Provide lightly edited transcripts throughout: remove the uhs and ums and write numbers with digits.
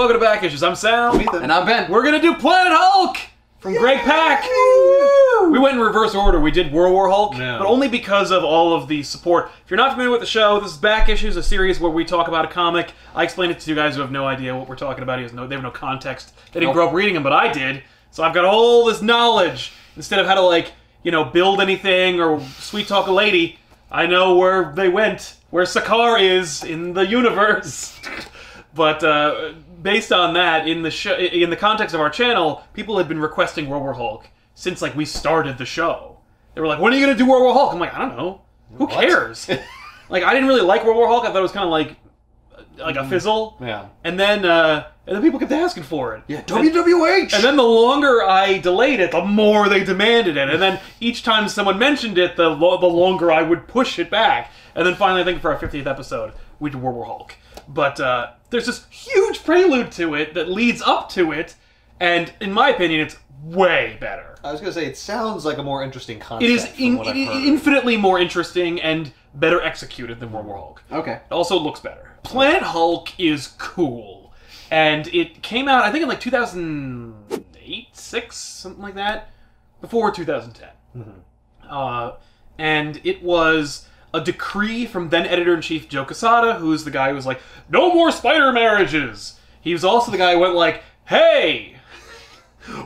welcome to Back Issues. I'm Sal. And I'm Ben. We're gonna do Planet Hulk from Greg Pak. We went in reverse order. We did World War Hulk, but only because of all of the support. If you're not familiar with the show, this is Back Issues, a series where we talk about a comic. I explain it to you guys who have no idea what we're talking about. They have no context. They didn't grow up reading them, but I did. So I've got all this knowledge. Instead of how to, like, you know, build anything or sweet talk a lady, I know where they went, where Sakaar is in the universe. But based on that, in the context of our channel, people had been requesting World War Hulk since, like, we started the show. They were like, when are you going to do World War Hulk? I'm like, I don't know. Who cares? Like, I didn't really like World War Hulk. I thought it was kind of like a fizzle. Yeah. And then people kept asking for it. Yeah, WWH! And then the longer I delayed it, the more they demanded it. And then each time someone mentioned it, the longer I would push it back. And then finally, I think for our 50th episode, we did World War Hulk. But there's this huge prelude to it that leads up to it, and in my opinion, it's way better. I was going to say, it sounds like a more interesting concept. It is infinitely more interesting and better executed than World War Hulk. Okay. It also looks better. Planet Hulk is cool. And it came out, I think, in like 2008, 6, something like that, before 2010. Mm-hmm. And it was a decree from then editor-in-chief Joe Quesada, who's the guy who was like, no more spider marriages! He was also the guy who went like, hey,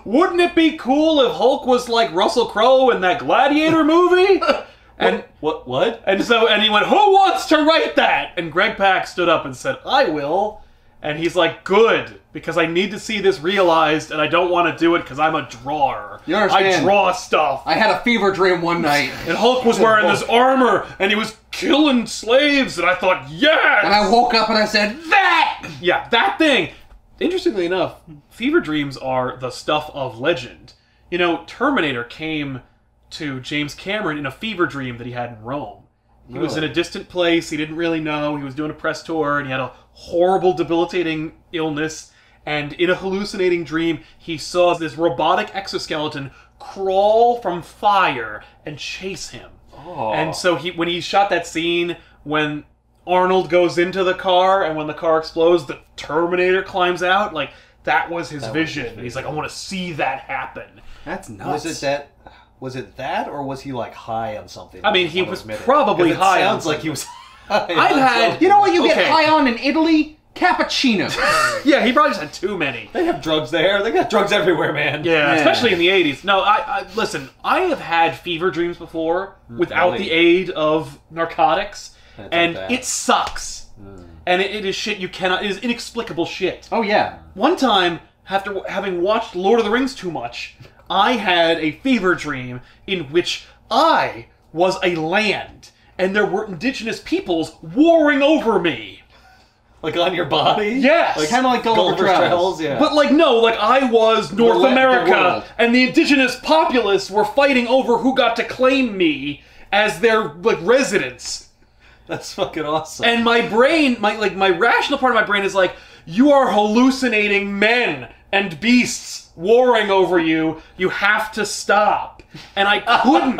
wouldn't it be cool if Hulk was like Russell Crowe in that Gladiator movie? And what? And he went, who wants to write that? And Greg Pak stood up and said, I will. And he's like, good, because I need to see this realized, and I don't want to do it because I'm a drawer. You understand? I draw stuff. I had a fever dream one night. And Hulk was wearing this armor, and he was killing slaves, and I thought, yes! And I woke up and I said, that! Yeah, that thing. Interestingly enough, fever dreams are the stuff of legend. You know, Terminator came to James Cameron in a fever dream that he had in Rome. He was in a distant place, he didn't really know, he was doing a press tour, and he had a horrible, debilitating illness, and in a hallucinating dream, he saw this robotic exoskeleton crawl from fire and chase him. Oh. And so when he shot that scene, when Arnold goes into the car, and when the car explodes, the Terminator climbs out, like, that was his vision. He's like, I want to see that happen. That's nuts. Was it that, or was he, like, high on something? I mean, he was probably high on something. Sounds like he was high I've had... You know what you get high on in Italy? Cappuccino. Yeah, he probably just had too many. They have drugs there. They got drugs everywhere, man. Yeah, especially in the 80s. No, listen, I have had fever dreams before without the aid of narcotics, and it sucks. And it is shit you cannot... It is inexplicable shit. Oh, yeah. One time, after having watched Lord of the Rings too much, I had a fever dream in which I was a land, and there were indigenous peoples warring over me. Like on your body? Yes. Like, kind of like Gulliver's Travels, yeah. But like, no, like I was North America, and the indigenous populace were fighting over who got to claim me as their, like, residents. That's fucking awesome. And my brain, my rational part of my brain is like, you are hallucinating men and beasts warring over you. You have to stop. And I couldn't.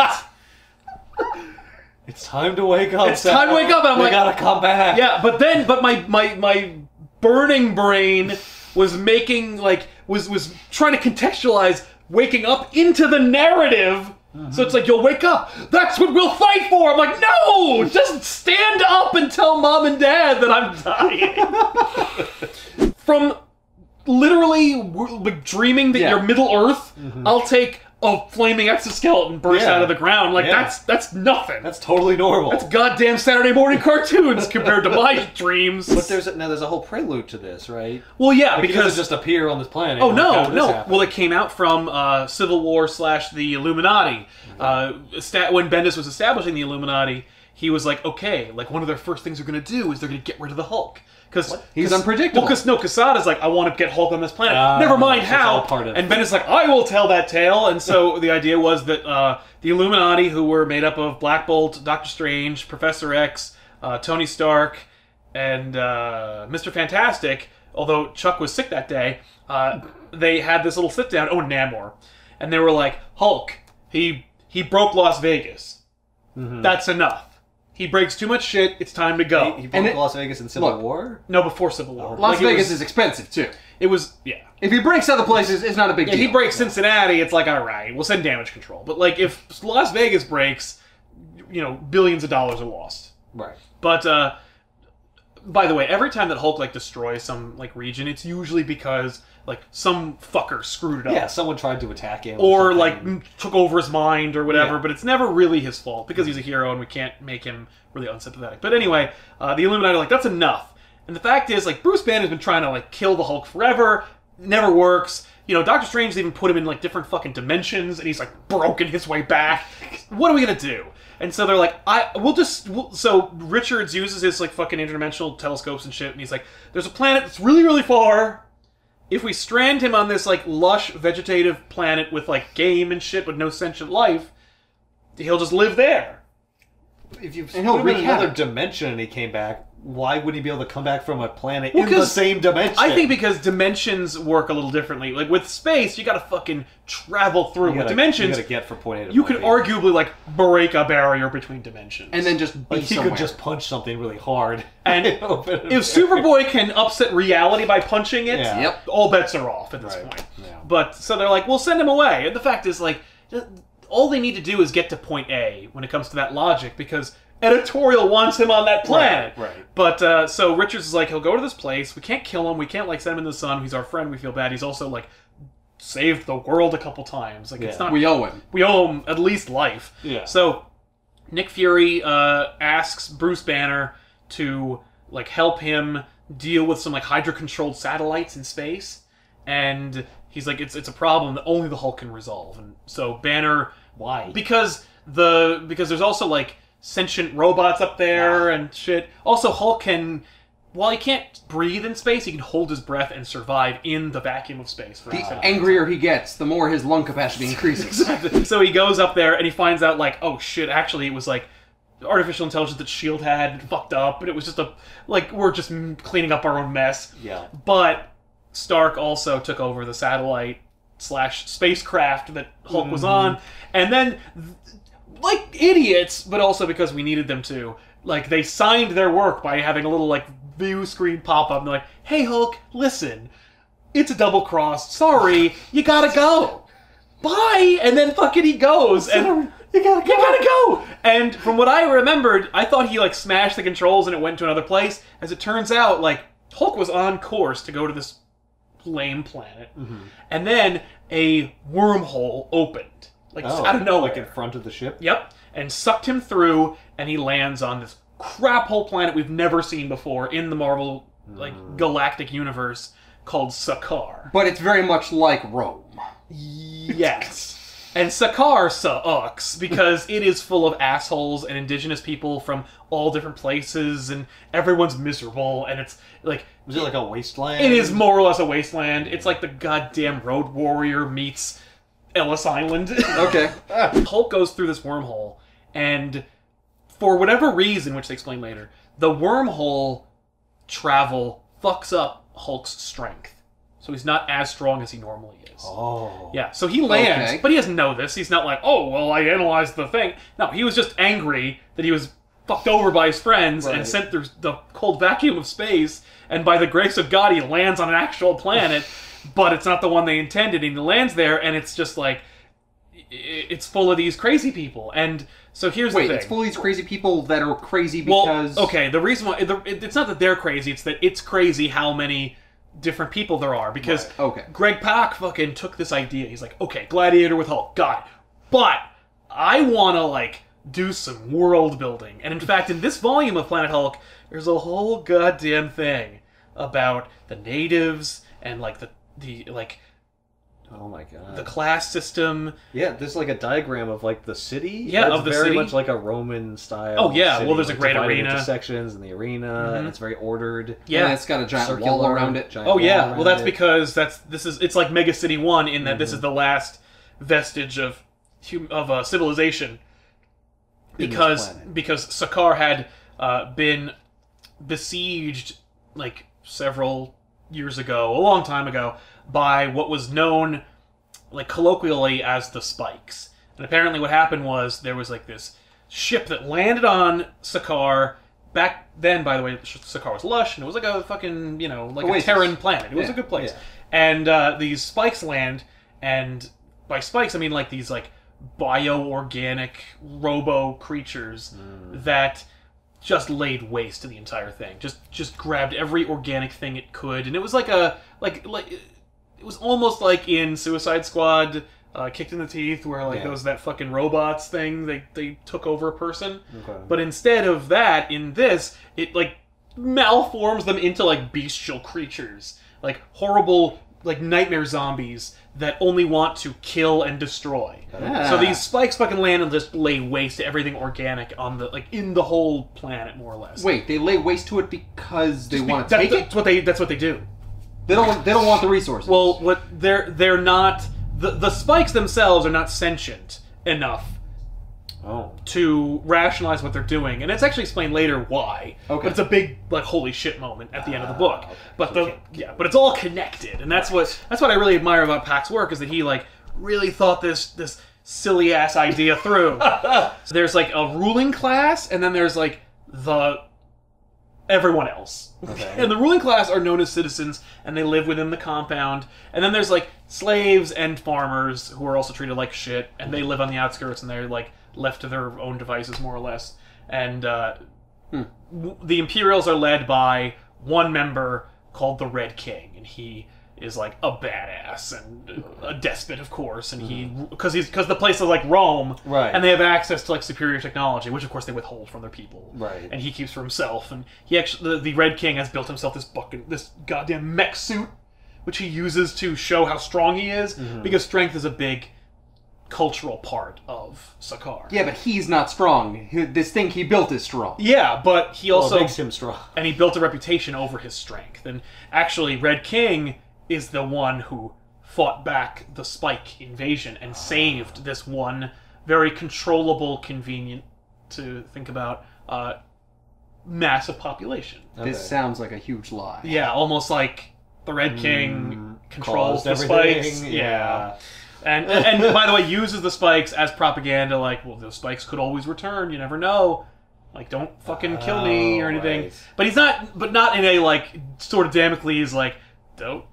It's time to wake up. It's time to wake up. And I'm like, gotta come back. Yeah, but my burning brain was making, like, was trying to contextualize waking up into the narrative. So it's like, you'll wake up. That's what we'll fight for. I'm like, no! Just stand up and tell mom and dad that I'm dying. From literally like, dreaming that you're Middle Earth, I'll take a flaming exoskeleton burst out of the ground. Like, that's nothing. That's totally normal. That's goddamn Saturday morning cartoons compared to my dreams. But there's a whole prelude to this, right? Well, yeah, like, because... He doesn't just appear on this planet. Oh, no. Well, it came out from Civil War / the Illuminati. When Bendis was establishing the Illuminati, he was like, okay, like, one of their first things they're going to do is they're going to get rid of the Hulk. Because he's unpredictable. Well, Quesada's like, I want to get Hulk on this planet. Never mind how. And Ben is like, I will tell that tale. And so the idea was that the Illuminati, who were made up of Black Bolt, Doctor Strange, Professor X, Tony Stark, and Mr. Fantastic, although Chuck was sick that day, they had this little sit-down. Oh, Namor. And they were like, Hulk, he broke Las Vegas. That's enough. He breaks too much shit, it's time to go. He broke Las Vegas in Civil War? No, before Civil War. Las Vegas is expensive, too. It was, yeah. If he breaks other places, it's not a big deal. If he breaks Cincinnati, it's like, all right, we'll send damage control. But, like, if Las Vegas breaks, you know, billions of dollars are lost. Right. But, by the way, every time that Hulk, like, destroys some, like, region, it's usually because, like, some fucker screwed it up. Yeah, someone tried to attack him. Or like, took over his mind or whatever, Yeah. but it's never really his fault, because he's a hero and we can't make him really unsympathetic. But anyway, the Illuminati are like, that's enough. And the fact is, like, Bruce Banner's been trying to, like, kill the Hulk forever, never works. You know, Doctor Strange even put him in, like, different fucking dimensions, and he's, like, broken his way back. What are we gonna do? And so they're like, so Richards uses his, like, fucking interdimensional telescopes and shit, and he's like, there's a planet that's really, really far. If we strand him on this, like, lush, vegetative planet with, like, game and shit with no sentient life, he'll just live there. If you put he'll him in wreak another havoc. dimension and he came back, why wouldn't he be able to come back from a planet Well, in the 'cause same dimension? I think because dimensions work a little differently. Like, with space, you gotta fucking travel through. With dimensions, you gotta get from point A to you point could B. arguably, like, break a barrier between dimensions. And then just be Like, he somewhere. could just punch something really hard. And open it if there. Superboy can upset reality by punching it, Yeah. Yep. all bets are off at this Right. point. Yeah. But, so they're like, we'll send him away. And the fact is, like, all they need to do is get to point A when it comes to that logic, because editorial wants him on that planet. Right. But, so Richards is like, he'll go to this place, we can't kill him, we can't, like, send him in the sun, he's our friend, we feel bad, he's also, like, saved the world a couple times. Like, it's Yeah. not... We owe him. We owe him at least life. Yeah. So, Nick Fury asks Bruce Banner to, like, help him deal with some, like, Hydra-controlled satellites in space. And he's like, it's a problem that only the Hulk can resolve. And so Banner... Why? Because there's also, like, sentient robots up there and shit. Also, Hulk can... While he can't breathe in space, he can hold his breath and survive in the vacuum of space. For The example. angrier he gets, the more his lung capacity increases. So he goes up there and he finds out, like, oh shit, actually it was, like, artificial intelligence that S.H.I.E.L.D. had fucked up, and it was just we're just cleaning up our own mess. Yeah. But Stark also took over the satellite / spacecraft that Hulk was on, and then, like idiots, but also because we needed them to, like, they signed their work by having a little, like, view screen pop up, and they're like, hey Hulk, listen, it's a double cross, sorry, you gotta go. Bye! And then fucking he goes, and you gotta go! And from what I remembered, I thought he, like, smashed the controls and it went to another place. As it turns out, like, Hulk was on course to go to this lame planet. And then a wormhole opened. Like, just out of nowhere. Like in front of the ship? Yep. And sucked him through, and he lands on this crap hole planet we've never seen before in the Marvel, like, galactic universe called Sakaar. But it's very much like Rome. Yes. And Sakaar sucks because it is full of assholes and indigenous people from all different places, and everyone's miserable, and it's like... Was it like a wasteland? It is more or less a wasteland. It's like the goddamn Road Warrior meets Ellis Island. Okay. Hulk goes through this wormhole, and for whatever reason, which they explain later, the wormhole travel fucks up Hulk's strength. So he's not as strong as he normally is. Oh. Yeah, so he lands, Okay. but he doesn't know this. He's not like, oh, well, I analyzed the thing. No, he was just angry that he was fucked over by his friends and Right. sent through the cold vacuum of space, and by the grace of God, he lands on an actual planet, but it's not the one they intended, and he lands there, and it's just like, it's full of these crazy people. And so here's the Wait, thing. it's full of these crazy people that are crazy Well, because... okay, the reason why... It's not that they're crazy, it's that it's crazy how many different people there are, because Right, okay. Greg Pak fucking took this idea. He's like, okay, Gladiator with Hulk, got it. But I want to, like, do some world building. And in fact, in this volume of Planet Hulk, there's a whole goddamn thing about the natives and, like, the like, Oh my god. the class system. Yeah, there's like a diagram of like the city. Yeah, It's of the very city. much like a Roman style. Oh, yeah, city, well, there's a like, great divided arena. into sections in the arena, and it's very ordered. Yeah. And it's got a giant Circular wall around it. giant Oh wall yeah, around well that's it. because it's like Mega City 1 in that this is the last vestige of civilization. In this Because planet. Sakaar had been besieged like several years ago, a long time ago, by what was known like colloquially as the Spikes. And apparently what happened was there was like this ship that landed on Sakaar, back then, by the way, Sakaar was lush, and it was like a fucking, you know, like a Oasis. Terran planet. It was a good place. Yeah. And these spikes land, and by spikes I mean like these like bio-organic robo creatures that just laid waste to the entire thing. Just grabbed every organic thing it could, and it was like a like it was almost like in Suicide Squad, Kicked in the Teeth, where like there was that fucking robots thing. They took over a person, but instead of that, in this, it like malforms them into like bestial creatures, like horrible like nightmare zombies that only want to kill and destroy. So these spikes fucking land and just lay waste to everything organic on the in the whole planet, more or less. Wait, they lay waste to it because they want to take it? That's what they do. They don't want the resources. Well, what they're not the spikes themselves are not sentient enough to rationalize what they're doing, and it's actually explained later why. But it's a big like holy shit moment at the end of the book. But but it's all connected, and that's what I really admire about Pak's work, is that he like really thought this silly ass idea through. So there's like a ruling class, and then there's like the everyone else. And the ruling class are known as citizens, and they live within the compound. And then there's like slaves and farmers who are also treated like shit, and they live on the outskirts, and they're like left to their own devices, more or less. And the Imperials are led by one member called the Red King, and he is like a badass and a despot, of course, and he because the place is like Rome, and they have access to like superior technology, which of course they withhold from their people, and he keeps for himself. And he actually the Red King has built himself this goddamn mech suit, which he uses to show how strong he is, because strength is a big cultural part of Sakaar. Yeah, but he's not strong. This thing he built is strong. Yeah, but he also makes him strong, and he built a reputation over his strength. And actually, Red King is the one who fought back the Spike invasion and saved this one very controllable, convenient to think about, massive population. This sounds like a huge lie. Yeah, almost like the Red King controls the spikes. Yeah. And by the way, uses the spikes as propaganda, like, well, those spikes could always return, you never know. Like, don't fucking kill me or anything. But he's not, but not in a, like, sort of Damocles, like, don't,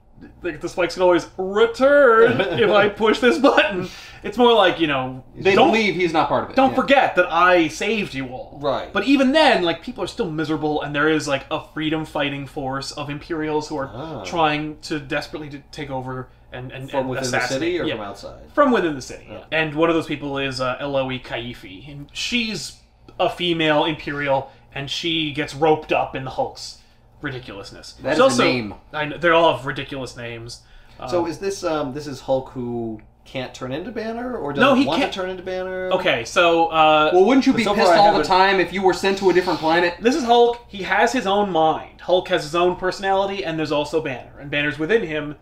like, the spikes can always return if I push this button. It's more like, you know, they believe he's not part of it. Don't forget that I saved you all. Right. But even then, like, people are still miserable, and there is, like, a freedom-fighting force of Imperials who are trying to desperately to take over and from within the city or from outside? From within the city. And one of those people is Eloy Kaifi, and she's a female Imperial, and she gets roped up in the Hulk's ridiculousness. That is also, a name. I know, they all have ridiculous names. So is this this is Hulk who can't turn into Banner, or doesn't he want to turn into Banner? Okay, so well, wouldn't you be pissed all the time if you were sent to a different planet? This is Hulk. He has his own mind. Hulk has his own personality, and there's also Banner, and Banner's within him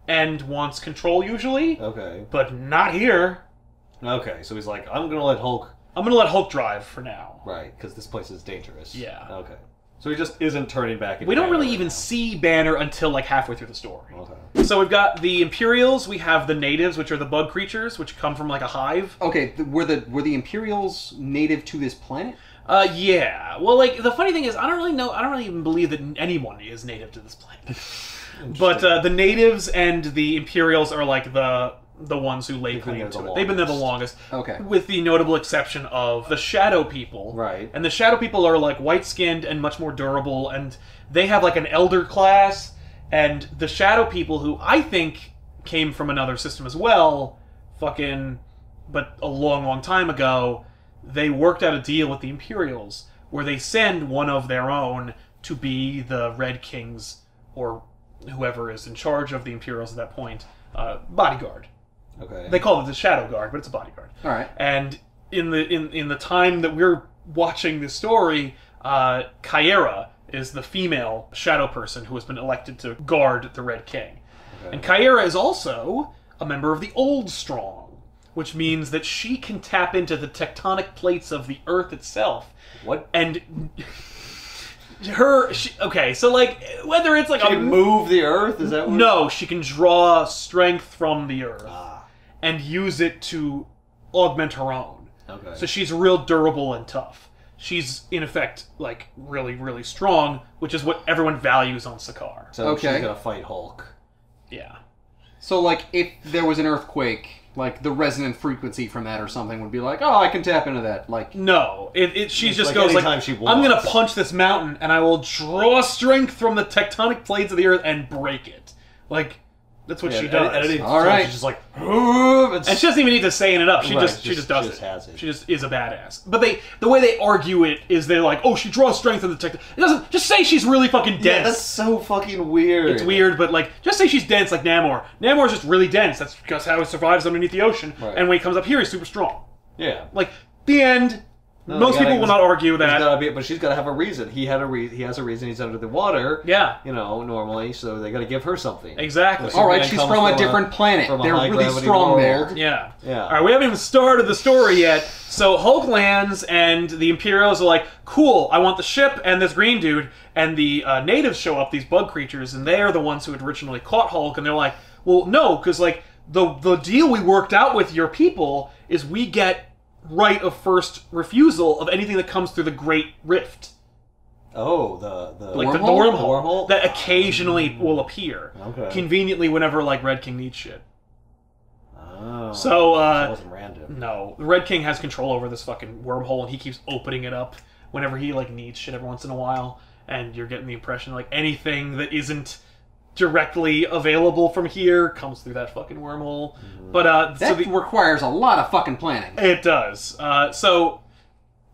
and wants control usually. Okay. But not here. Okay, so he's like, I'm gonna let Hulk drive for now. Right, because this place is dangerous. Yeah. Okay. So he just isn't turning back into We don't really right even now. see Banner until like halfway through the story. Okay. So we've got the Imperials, we have the natives, which are the bug creatures, which come from like a hive. Okay, were the Imperials native to this planet? Yeah. Well, like, the funny thing is, I don't really even believe that anyone is native to this planet. But the natives and the Imperials are like the ones who lay claim to it. They've been there the longest. Okay. With the notable exception of the Shadow People. Right. And the Shadow People are like white-skinned and much more durable, and they have like an elder class, and the Shadow People, who I think came from another system as well, but a long, long time ago, they worked out a deal with the Imperials where they send one of their own to be the Red King's, or whoever is in charge of the Imperials at that point, bodyguard. Okay. They call it the Shadow Guard, but it's a bodyguard. All right. And in the time that we're watching this story, Kyera is the female shadow person who has been elected to guard the Red King. Okay. And Kyera is also a member of the Old Strong, which means that she can tap into the tectonic plates of the Earth itself. What? And okay, so like, whether it's like she can move the Earth? Is that what? No, she can draw strength from the Earth and use it to augment her own. Okay. So she's real durable and tough. she's in effect like really, really strong, which is what everyone values on Sakaar. So she's gonna fight Hulk. Yeah. So like, if there was an earthquake, like the resonant frequency from that or something would be like, oh, I can tap into that. Like, no, she just like goes like, I'm gonna punch this mountain and I will draw strength from the tectonic plates of the earth and break it. Like, that's what she does. All right. She's just like, and she doesn't even need to say it up. She just does it. Has it. She just is a badass. But the way they argue it is they're like, oh, she draws strength in the tech. It doesn't just say she's really fucking dense. Yeah, that's so fucking weird. It's weird, but like, just say she's dense like Namor. Namor's just really dense. That's because how he survives underneath the ocean. Right. And when he comes up here, he's super strong. Yeah. Like the end. No, most people will not argue that. But she's got to have a reason. He has a reason. He's under the water. Yeah. Normally, so they got to give her something. Exactly. All right, she's from a different planet. They're really strong there. Yeah. Yeah. All right, we haven't even started the story yet. So Hulk lands, and the Imperials are like, "Cool, I want the ship and this green dude." And the natives show up, these bug creatures, and they are the ones who had originally caught Hulk. And they're like, "Well, no, because like the deal we worked out with your people is we get right of first refusal of anything that comes through the Great Rift." Oh, the wormhole that occasionally will appear. Okay. Conveniently whenever like Red King needs shit. Oh. So that wasn't random. No, the Red King has control over this fucking wormhole, and he keeps opening it up whenever he like needs shit every once in a while. And you're getting the impression like anything that isn't directly available from here comes through that fucking wormhole. But that requires a lot of fucking planning. It does. So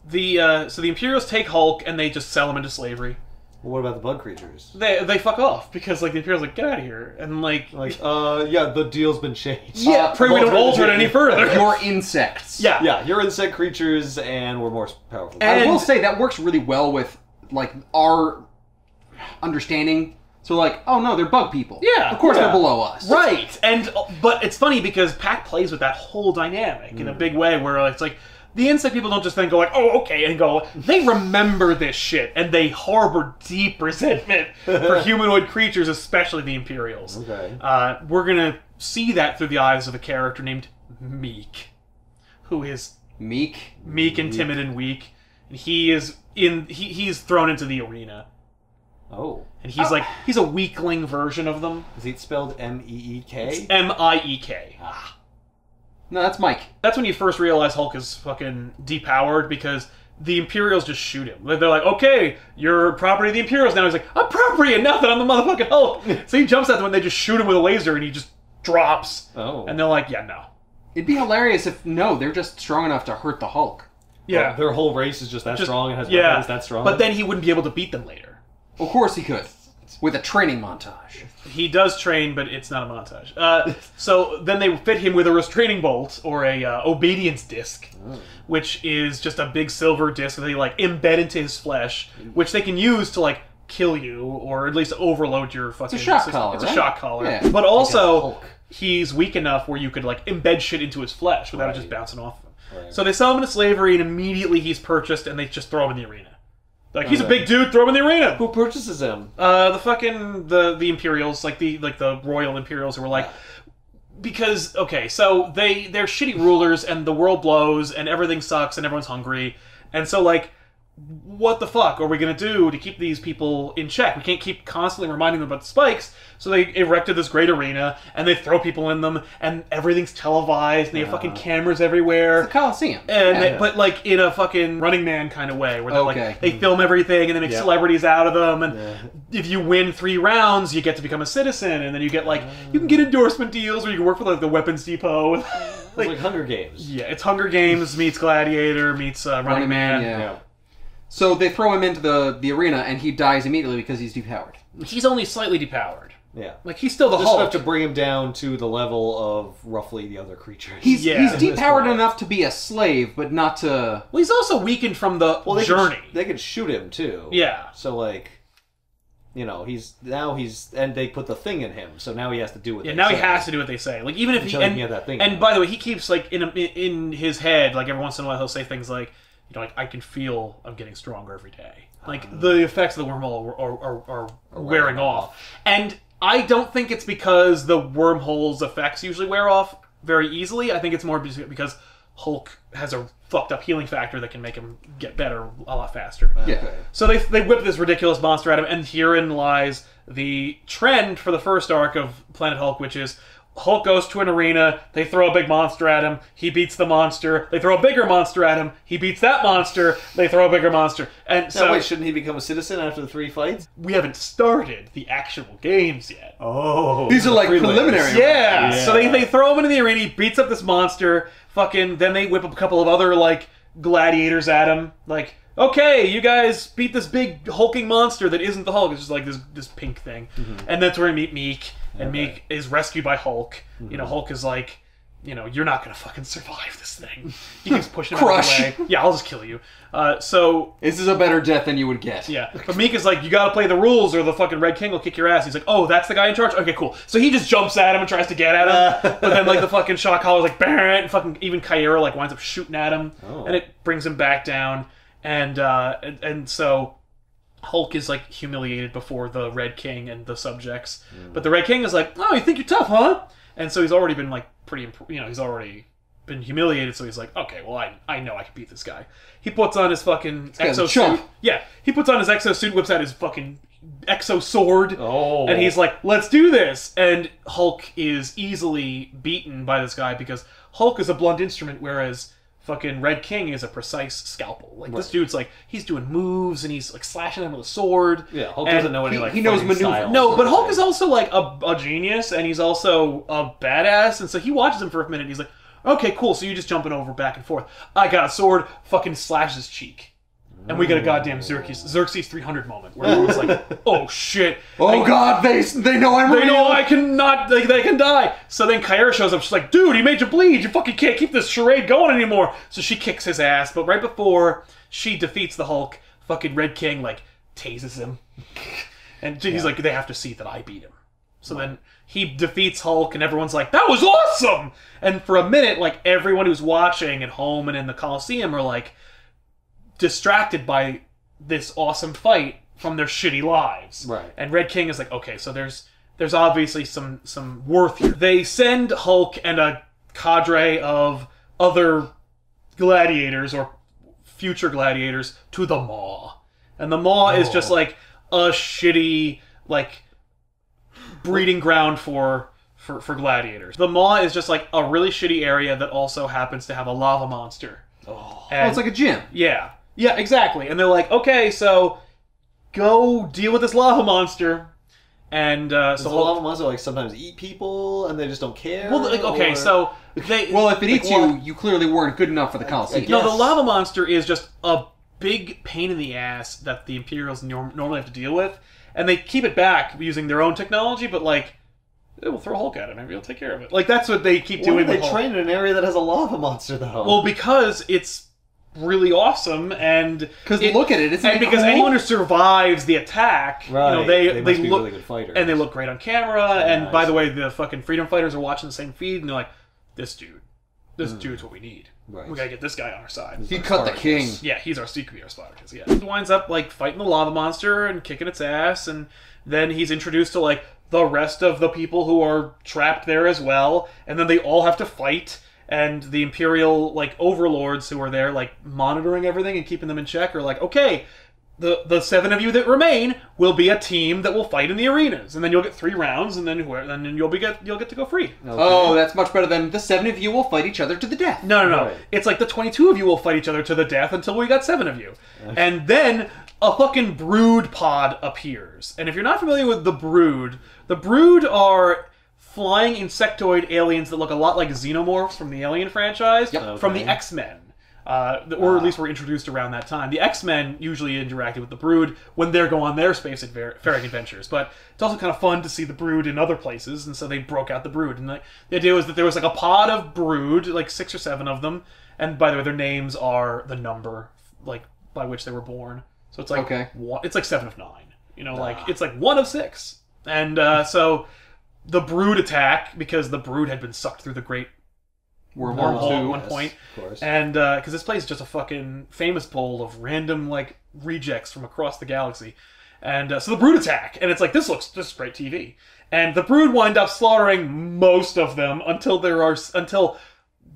the Imperials take Hulk and they just sell him into slavery. Well, what about the bug creatures? They fuck off because like the Imperials are like, get out of here, and yeah, the deal's been changed. Yeah, pray we don't alter it any further. You're insects. Yeah, you're insect creatures, and we're more powerful. And I will say that works really well with like our understanding. So like, oh no, they're bug people. Yeah. Of course they're below us. Right. But it's funny because Pac plays with that whole dynamic in a big way where it's like, the insect people don't just then go like, oh, okay, and go, they remember this shit, and they harbor deep resentment for humanoid creatures, especially the Imperials. Okay. We're gonna see that through the eyes of a character named Meek, who is meek and timid and weak, and he's thrown into the arena. Oh. And he's a weakling version of them. Is it spelled M-E-E-K? It's M-I-E-K. Ah. No, that's Mike. That's when you first realize Hulk is fucking depowered, because the Imperials just shoot him. They're like, okay, you're property of the Imperials now. He's like, I'm property of nothing, I'm the motherfucking Hulk. So he jumps at them and they just shoot him with a laser and he just drops. Oh. And they're like, yeah, no. It'd be hilarious if, no, they're just strong enough to hurt the Hulk. Yeah. Their whole race is just that strong and has weapons that strong. But then he wouldn't be able to beat them later. Of course he could. With a training montage. He does train, but it's not a montage. So then they fit him with a restraining bolt, or a obedience disc, which is just a big silver disc that they like embed into his flesh, which they can use to like kill you, or at least overload your fucking... It's a shock collar, It's right? a shock collar. Yeah. But also, he's weak enough where you could like embed shit into his flesh without it just bouncing off of him. Right. So they sell him into slavery, and immediately he's purchased, and they just throw him in the arena. Like, he's a big dude, throw him in the arena. Who purchases him? The Imperials, like the royal Imperials, who were like, because, okay, so they're shitty rulers, and the world blows, and everything sucks, and everyone's hungry, and so like, what the fuck are we gonna do to keep these people in check? We can't keep constantly reminding them about the spikes, so they erected this great arena, and they throw people in them, and everything's televised, and they have fucking cameras everywhere. It's a Coliseum. And but like in a fucking Running Man kind of way, where like they film everything, and they make celebrities out of them, and if you win 3 rounds, you get to become a citizen, and then you get like, you can get endorsement deals, or you can work for like the Weapons Depot. It's like Hunger Games. Yeah, it's Hunger Games meets Gladiator meets Running Man. Yeah. So they throw him into the arena, and he dies immediately because he's depowered. He's only slightly depowered. Yeah. Like, he's still the Just Hulk. enough to bring him down to the level of roughly the other creatures. He's depowered enough to be a slave, but not to... Well, he's also weakened from the journey. They could shoot him, too. Yeah. So, like... You know, and they put the thing in him, so now he has to do what they say. Yeah, now he has to do what they say. Like, even if he had that thing. And by the way, he keeps, like, in his head, like, every once in a while he'll say things like, you know, like, I can feel I'm getting stronger every day. Like, the effects of the wormhole are wearing off. And I don't think it's because the wormhole's effects usually wear off very easily. I think it's more because Hulk has a fucked up healing factor that can make him get better a lot faster. Yeah. So they whip this ridiculous monster at him, and herein lies the trend for the first arc of Planet Hulk, which is Hulk goes to an arena, they throw a big monster at him, he beats the monster, they throw a bigger monster at him, he beats that monster, they throw a bigger monster. And so, wait, shouldn't he become a citizen after the 3 fights? We haven't started the actual games yet. Oh. These are like preliminary. Yeah. So they throw him into the arena, he beats up this monster, then they whip up a couple of other, like, gladiators at him, like, okay, you guys beat this big hulking monster that isn't the Hulk. It's just like this pink thing. And that's where we meet Meek. And Meek is rescued by Hulk. You know, Hulk is like, you're not going to fucking survive this thing. He keeps pushing him out of the way. Yeah, I'll just kill you. So... This is a better death than you would get. Yeah. But Meek is like, you got to play the rules or the fucking Red King will kick your ass. He's like, oh, that's the guy in charge? Okay, cool. So he just jumps at him and tries to get at him. But then, like, the fucking shock collar's like, Barrett, and fucking even Kyra, like, winds up shooting at him. And it brings him back down. And so Hulk is like humiliated before the Red King and the subjects, but the Red King is like, "Oh, you think you're tough, huh?" And so he's already been like he's already been humiliated. So he's like, "Okay, well, I know I can beat this guy." He puts on his fucking exosuit. Yeah, he puts on his exosuit, whips out his fucking exo sword, and he's like, "Let's do this." And Hulk is easily beaten by this guy because Hulk is a blunt instrument, whereas fucking Red King is a precise scalpel. Like, this dude's like, he's doing moves and he's like slashing them with a sword. Yeah, Hulk doesn't know any like he knows maneuver. No, but Hulk is also like a genius, and he's also a badass, and so he watches him for a minute and he's like, okay, cool, so you're just jumping over back and forth. I got a sword, fucking slashes his cheek. And we get a goddamn Xerxes 300 moment where everyone's like, "Oh shit! Oh god, they know I'm real. They know I cannot. They can die." So then Kyra shows up. She's like, "Dude, he made you bleed. You fucking can't keep this charade going anymore." So she kicks his ass. But right before she defeats the Hulk, fucking Red King like tases him, and he's like, "They have to see that I beat him." So then he defeats Hulk, and everyone's like, "That was awesome!" And for a minute, like everyone who's watching at home and in the Coliseum are like distracted by this awesome fight from their shitty lives. Right. And Red King is like, okay, so there's obviously some worth here. They send Hulk and a cadre of other gladiators or future gladiators to the Maw. And the Maw is just like a shitty, like, breeding ground for gladiators. The Maw is just like a really shitty area that also happens to have a lava monster. It's like a gym. Yeah. Yeah, exactly. And they're like, okay, so go deal with this lava monster. And so the lava monster like sometimes eat people and they just don't care. Well, like, okay, so they if it eats you, you clearly weren't good enough for the Coliseum. No, the lava monster is just a big pain in the ass that the Imperials normally have to deal with, and they keep it back using their own technology. But like, we'll throw Hulk at it, maybe he'll take care of it. Like that's what they keep doing. Why do they train in an area that has a lava monster though? Well, because it's really awesome, and because look at it, and because cool? anyone who survives the attack, right. they must be look really good fighters. and they look great on camera. And by the way, the fucking freedom fighters are watching the same feed, and they're like, "This dude's what we need. Right. We gotta get this guy on our side." He cut the king. Yeah, he's our secret Spartacus. Yeah, he winds up like fighting the lava monster and kicking its ass, and then he's introduced to like the rest of the people who are trapped there as well, and then they all have to fight. And the Imperial, like, overlords who are there, like, monitoring everything and keeping them in check are like, okay, the 7 of you that remain will be a team that will fight in the arenas. And then you'll get 3 rounds, and then you'll get to go free. Okay. Oh, that's much better than the 7 of you will fight each other to the death. No. Right. It's like the 22 of you will fight each other to the death until we got 7 of you. Okay. And then a fucking brood pod appears. And if you're not familiar with the brood are flying insectoid aliens that look a lot like xenomorphs from the Alien franchise, from the X-Men. Or at least were introduced around that time. The X-Men usually interacted with the Brood when they're going on their spacefaring adventures. But it's also kind of fun to see the Brood in other places, and so they broke out the Brood. And the idea was that there was like a pod of Brood, like 6 or 7 of them. And by the way, their names are the number like by which they were born. So it's like it's like 7 of 9. You know, like it's like 1 of 6. And so the Brood attack, because the Brood had been sucked through the Great Wormhole at one point. Of course. And because this place is just a fucking famous bowl of random like rejects from across the galaxy. And so the Brood attack, and it's like, this is great TV. And the Brood wind up slaughtering most of them until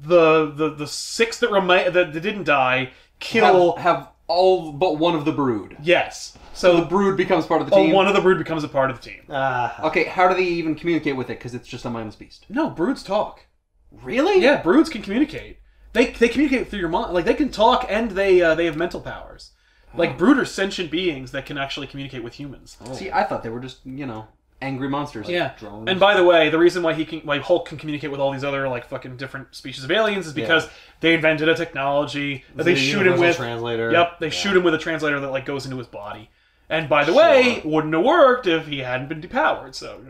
the 6 that remain that didn't die kill have all but one of the brood. Yes. So the brood becomes part of the team? One of the brood becomes a part of the team. Okay, how do they even communicate with it? Because it's just a mindless beast. No, broods talk. Really? Yeah, broods can communicate. They communicate through your mind. Like, they can talk and they have mental powers. Like, brood are sentient beings that can actually communicate with humans. Oh. See, I thought they were just, angry monsters. Yeah. Drones. And by the way, the reason why Hulk can communicate with all these other, like, fucking different species of aliens is because they invented a technology that they shoot him with. Translator. Yep, they shoot him with a translator that, like, goes into his body. And by the way, wouldn't have worked if he hadn't been depowered, so...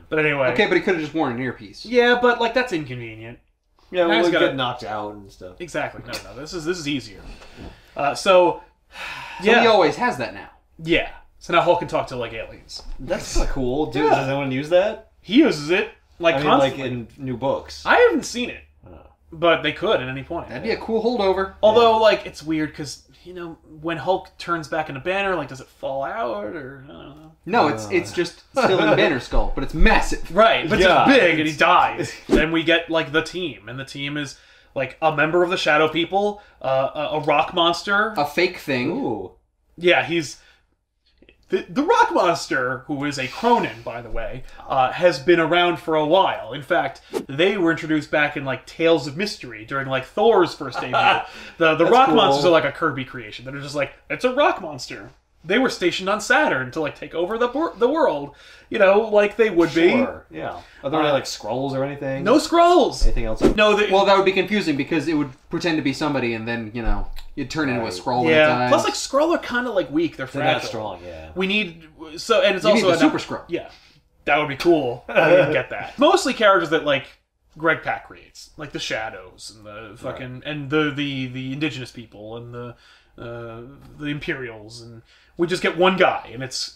But anyway... Okay, but he could have just worn an earpiece. Yeah, but, like, that's inconvenient. Yeah, we'll get knocked out and stuff. Exactly. No, this is easier. So he always has that now. Yeah. So now Hulk can talk to, like, aliens. That's kind of cool. Dude, does anyone use that? He uses it, like, constantly. Like in new books. I haven't seen it. But they could at any point. That'd be a cool holdover. Although, like, it's weird because, when Hulk turns back into Banner, like, does it fall out or... I don't know. No, it's just still in Banner's skull, but it's massive. Right, but it's big and he dies. Then we get, like, the team. And the team is, like, a member of the Shadow People, a rock monster. A fake thing. Ooh. Yeah, he's... The rock monster, who is a KRONAN, by the way, has been around for a while. In fact, they were introduced back in, like, Tales of Mystery during, like, Thor's first debut. The rock monsters are like a Kirby creation. They're just like, it's a rock monster. They were stationed on Saturn to, like, take over the world. Like they would be. Yeah. Are there any, like, scrolls or anything? No scrolls! Anything else? No. Well, that would be confusing because it would pretend to be somebody and then, you'd turn into a scroll when it dies. Plus, like, Skrull are kind of, like, weak. They're fragile. Not strong, yeah. We need... So, and it's you also... need the Super Skrull. Yeah. That would be cool. I didn't get that. Mostly characters that, like, Greg Pak creates. Like the Shadows and the fucking... Right. And the indigenous people and the Imperials. And we just get one guy. And it's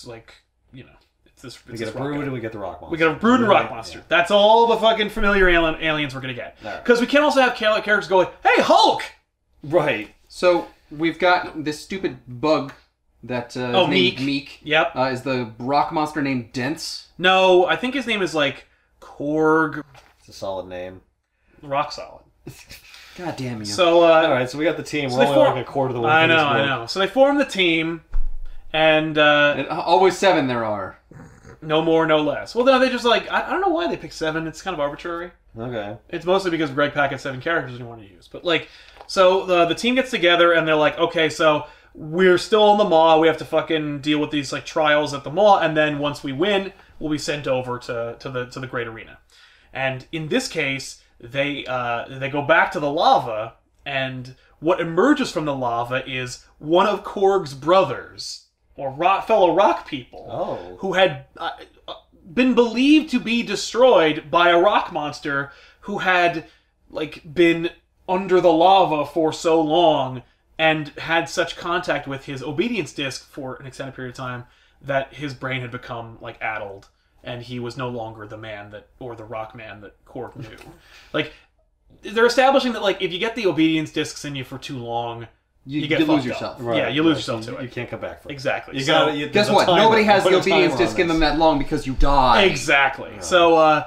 like, it's this... We get a brood and we get the rock monster. We get a brood and rock monster. Yeah. That's all the fucking familiar aliens we're going to get. Because we can also have characters go like, hey, Hulk! Right. So, we've got this stupid bug that is named Meek. Yep. Is the rock monster named Dense? No, I think his name is, like, Korg. It's a solid name. Rock solid. God damn you. So, alright, so we got the team. We're only like a quarter of the way. I know. So they form the team, and always 7 there are. No more, no less. Well, no, they just, like, I don't know why they picked 7. It's kind of arbitrary. Okay. It's mostly because Greg Pak had 7 characters he wanted to use. But, like, so the team gets together, and they're like, okay, so we're still on the Maw. We have to fucking deal with these, like, trials at the Maw, and then once we win, we'll be sent over to the Great Arena. And in this case, they go back to the lava, and what emerges from the lava is one of Korg's brothers, or fellow rock people, who had been believed to be destroyed by a rock monster who had, like, been under the lava for so long and had such contact with his obedience disc for an extended period of time that his brain had become, like, addled, and he was no longer the man or the rock man that Korg knew. Like, they're establishing that, like, if you get the obedience discs in you for too long, you lose yourself. Right, yeah, you lose yourself to it. You can't come back from it. Exactly. Guess what? Nobody has the obedience disc in them that long because you die. Exactly. Right. So,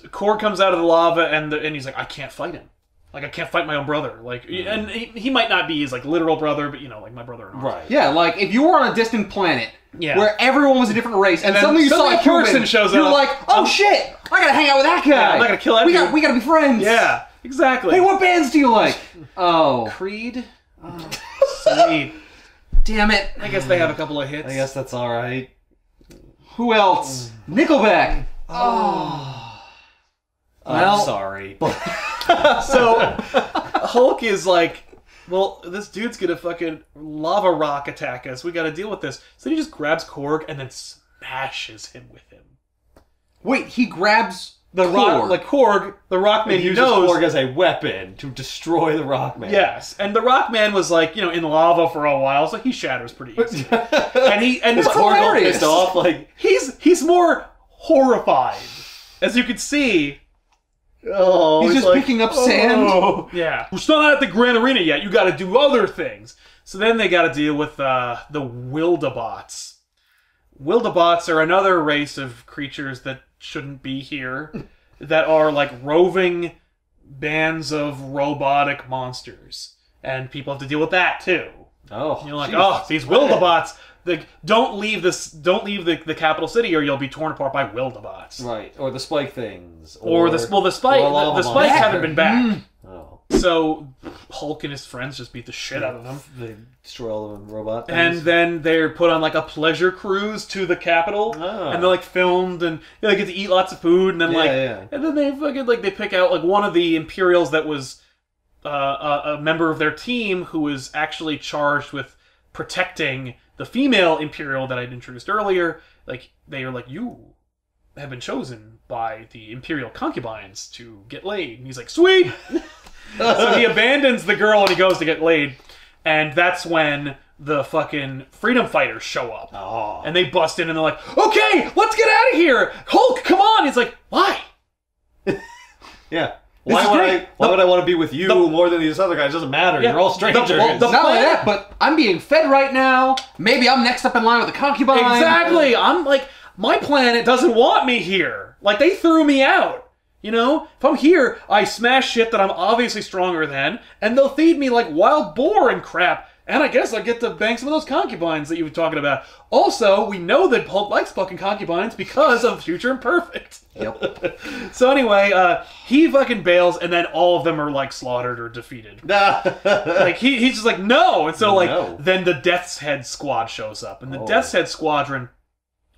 Korg comes out of the lava, and he's like, I can't fight him. Like, I can't fight my own brother. Like, and he might not be his, like, literal brother, but, like, my brother in arms. Right. Yeah, like, if you were on a distant planet where everyone was a different race, and suddenly you saw a person shows up, you're like, oh shit, I gotta hang out with that guy. Yeah, I'm not gonna kill that dude. We gotta be friends. Yeah, exactly. Hey, what bands do you like? Creed? Oh, sweet. Damn it. I guess they have a couple of hits. I guess that's alright. Who else? Nickelback. I'm sorry. So, Hulk is like, well, this dude's gonna fucking lava rock attack us. We gotta deal with this. So he just grabs Korg and then smashes him with him. Wait, he grabs the rock, like Korg, the Rockman. He uses Korg as a weapon to destroy the Rockman. Yes, and the Rockman was like, in lava for a while, so he shatters pretty easy. and it's Korg all pissed off. Like he's more horrified, as you can see. Oh, he's just like, picking up sand. Yeah, we're still not at the Grand Arena yet. You got to do other things. So then they got to deal with the Wildabots. Wildabots are another race of creatures that shouldn't be here, that are like roving bands of robotic monsters, and people have to deal with that too. Oh, you're like, oh, these Wildabots. Don't leave the capital city, or you'll be torn apart by Wildabots. Right, or the spike things, the spikes haven't been back. Oh. So Hulk and his friends just beat the shit out of them. They destroy all the robot things. And then they're put on like a pleasure cruise to the capital, and they're like filmed, and they get to eat lots of food, and then and then they fucking they pick out like one of the Imperials that was a member of their team who was actually charged with protecting the female Imperial that I'd introduced earlier. Like they are like, you have been chosen by the Imperial concubines to get laid, and he's like, sweet. So he abandons the girl and he goes to get laid, and that's when the fucking freedom fighters show up. Oh. And they bust in and they're like, okay, let's get out of here! Hulk, come on! He's like, why? Yeah. Why would I want to be with you more than these other guys? It doesn't matter. You're all strangers. Not only that, but I'm being fed right now. Maybe I'm next up in line with the concubine. Exactly. I'm like, my planet doesn't want me here. Like, they threw me out. You know? If I'm here, I smash shit that I'm obviously stronger than, and they'll feed me like wild boar and crap. And I guess I get to bang some of those concubines that you were talking about. Also, we know that Hulk likes fucking concubines because of Future Imperfect. Yep. So anyway, he fucking bails, and then all of them are like slaughtered or defeated. Like he's just like, no! And so then the Death's Head Squad shows up. And the Death's Head Squadron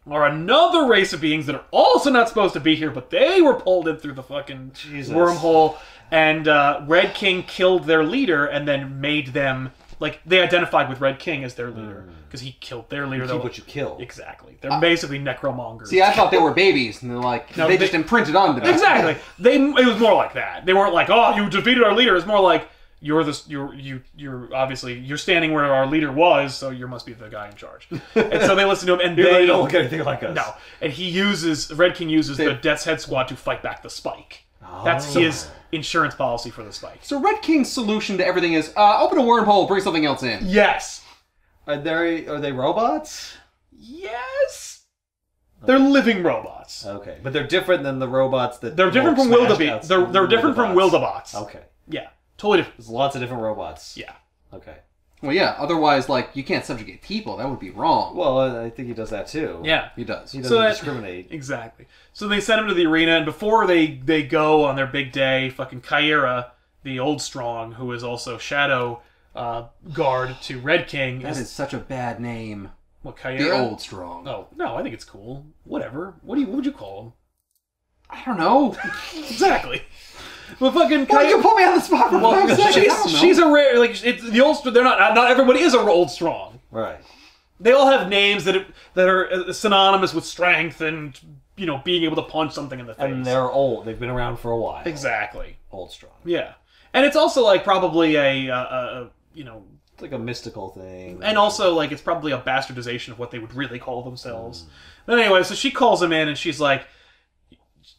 are another race of beings that are also not supposed to be here, but they were pulled in through the fucking wormhole. And Red King killed their leader and then made them... Like, they identified with Red King as their leader, because he killed their leader. You keep what you kill. Exactly. They're basically necromongers. See, I thought they were babies, and they're like, they just imprinted onto them. Exactly. It was more like that. They weren't like, oh, you defeated our leader. It's more like, you're obviously, you're standing where our leader was, so you must be the guy in charge. And so they listen to him, and they don't look anything like us. No. And Red King uses the Death's Head Squad to fight back the Spike. That's his insurance policy for the Spike. So Red King's solution to everything is open a wormhole, bring something else in. Yes. Are they robots? Yes. They're living robots. Okay, but they're different than the robots that they're different from Wildabots. They're different from Wildabots. Okay. Yeah. Totally different. There's lots of different robots. Yeah. Okay. Well, yeah. Otherwise, like, you can't subjugate people. That would be wrong. Well, I think he does that too. Yeah, he does. He doesn't discriminate. Exactly. So they send him to the arena, and before they go on their big day, fucking Kyra, the Old Strong, who is also Shadow guard to Red King. That is such a bad name. What, Kyra? The Old Strong. Oh no, I think it's cool. Whatever. What would you call him? I don't know. Exactly. But fucking Why you put me on the spot for 5 seconds? She's a rare, like, it's the Old. They're not everybody is a Old Strong. Right. They all have names that are synonymous with strength and, you know, being able to punch something in the face. And they're old. They've been around for a while. Exactly. Old Strong. Yeah, and it's also like probably a you know, it's like a mystical thing. And also like it's probably a bastardization of what they would really call themselves. But anyway, so she calls him in and she's like,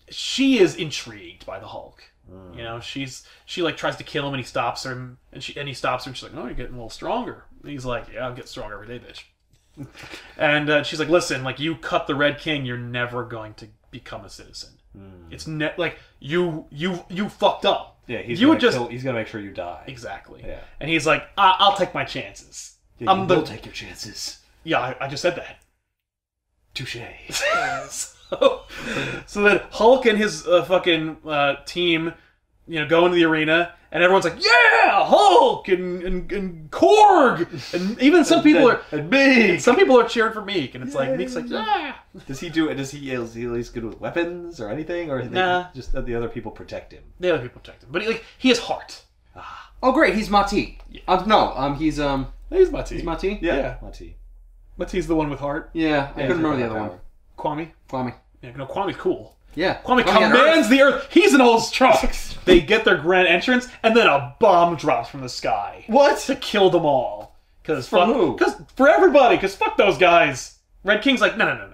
she is intrigued by the Hulk. You know, she like tries to kill him and he stops her and he stops her and she's like, "Oh, you're getting a little stronger." And he's like, "Yeah, I'm getting stronger every day, bitch." And she's like, "Listen, like you cut the Red King, you're never going to become a citizen. It's like you fucked up. Yeah, he's gonna make sure you die." Exactly. Yeah. And he's like, "I'll take my chances. Yeah, you will take your chances." Yeah, I just said that. Touche. So then Hulk and his fucking team, you know, go into the arena, and everyone's like, "Yeah, Hulk and Korg," and even some people are Meek. Some people are cheering for Meek, and it's like Meek's like, "Yeah." Is he at least good with weapons or anything, or just that the other people protect him? The other people protect him, but he has heart. Oh, great, he's Mati. Yeah. He's Mati. He's Mati. Yeah. Mati. Mati's the one with heart. Yeah, I couldn't remember the other one. Kwame. Yeah, no, Kwame's cool. Yeah. Kwame commands the Earth. He's an Old Strong. They get their grand entrance, and then a bomb drops from the sky. What? To kill them all. Who? For everybody, because fuck those guys. Red King's like, no.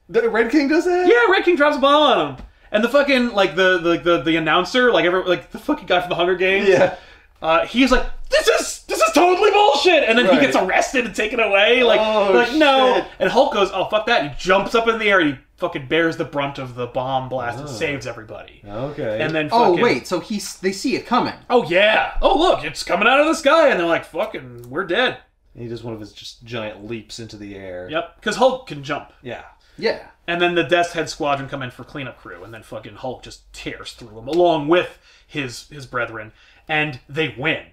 The Red King does that? Yeah, Red King drops a bomb on him. And the fucking, like, the announcer, like the fucking guy from the Hunger Games. Yeah. He's like, this is totally bullshit, and then he gets arrested and taken away. No. Shit. And Hulk goes, oh fuck that! He jumps up in the air and he fucking bears the brunt of the bomb blast and saves everybody. Okay. And then fucking... Oh, wait, so they see it coming. Oh, yeah. Oh, look, it's coming out of the sky. And they're like, fucking, we're dead. And he does one of his just giant leaps into the air. Yep, because Hulk can jump. Yeah. Yeah. And then the Death's Head Squadron come in for cleanup crew, and then fucking Hulk just tears through them, along with his brethren, and they win.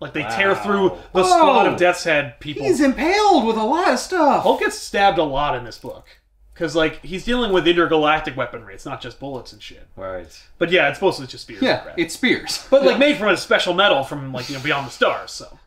Like, they tear through the squad of Death's Head people. He's impaled with a lot of stuff. Hulk gets stabbed a lot in this book. Because, like, he's dealing with intergalactic weaponry. It's not just bullets and shit. Right. But yeah, it's mostly just spears. Yeah, it's spears. But, like, made from a special metal from, like, Beyond the Stars, so,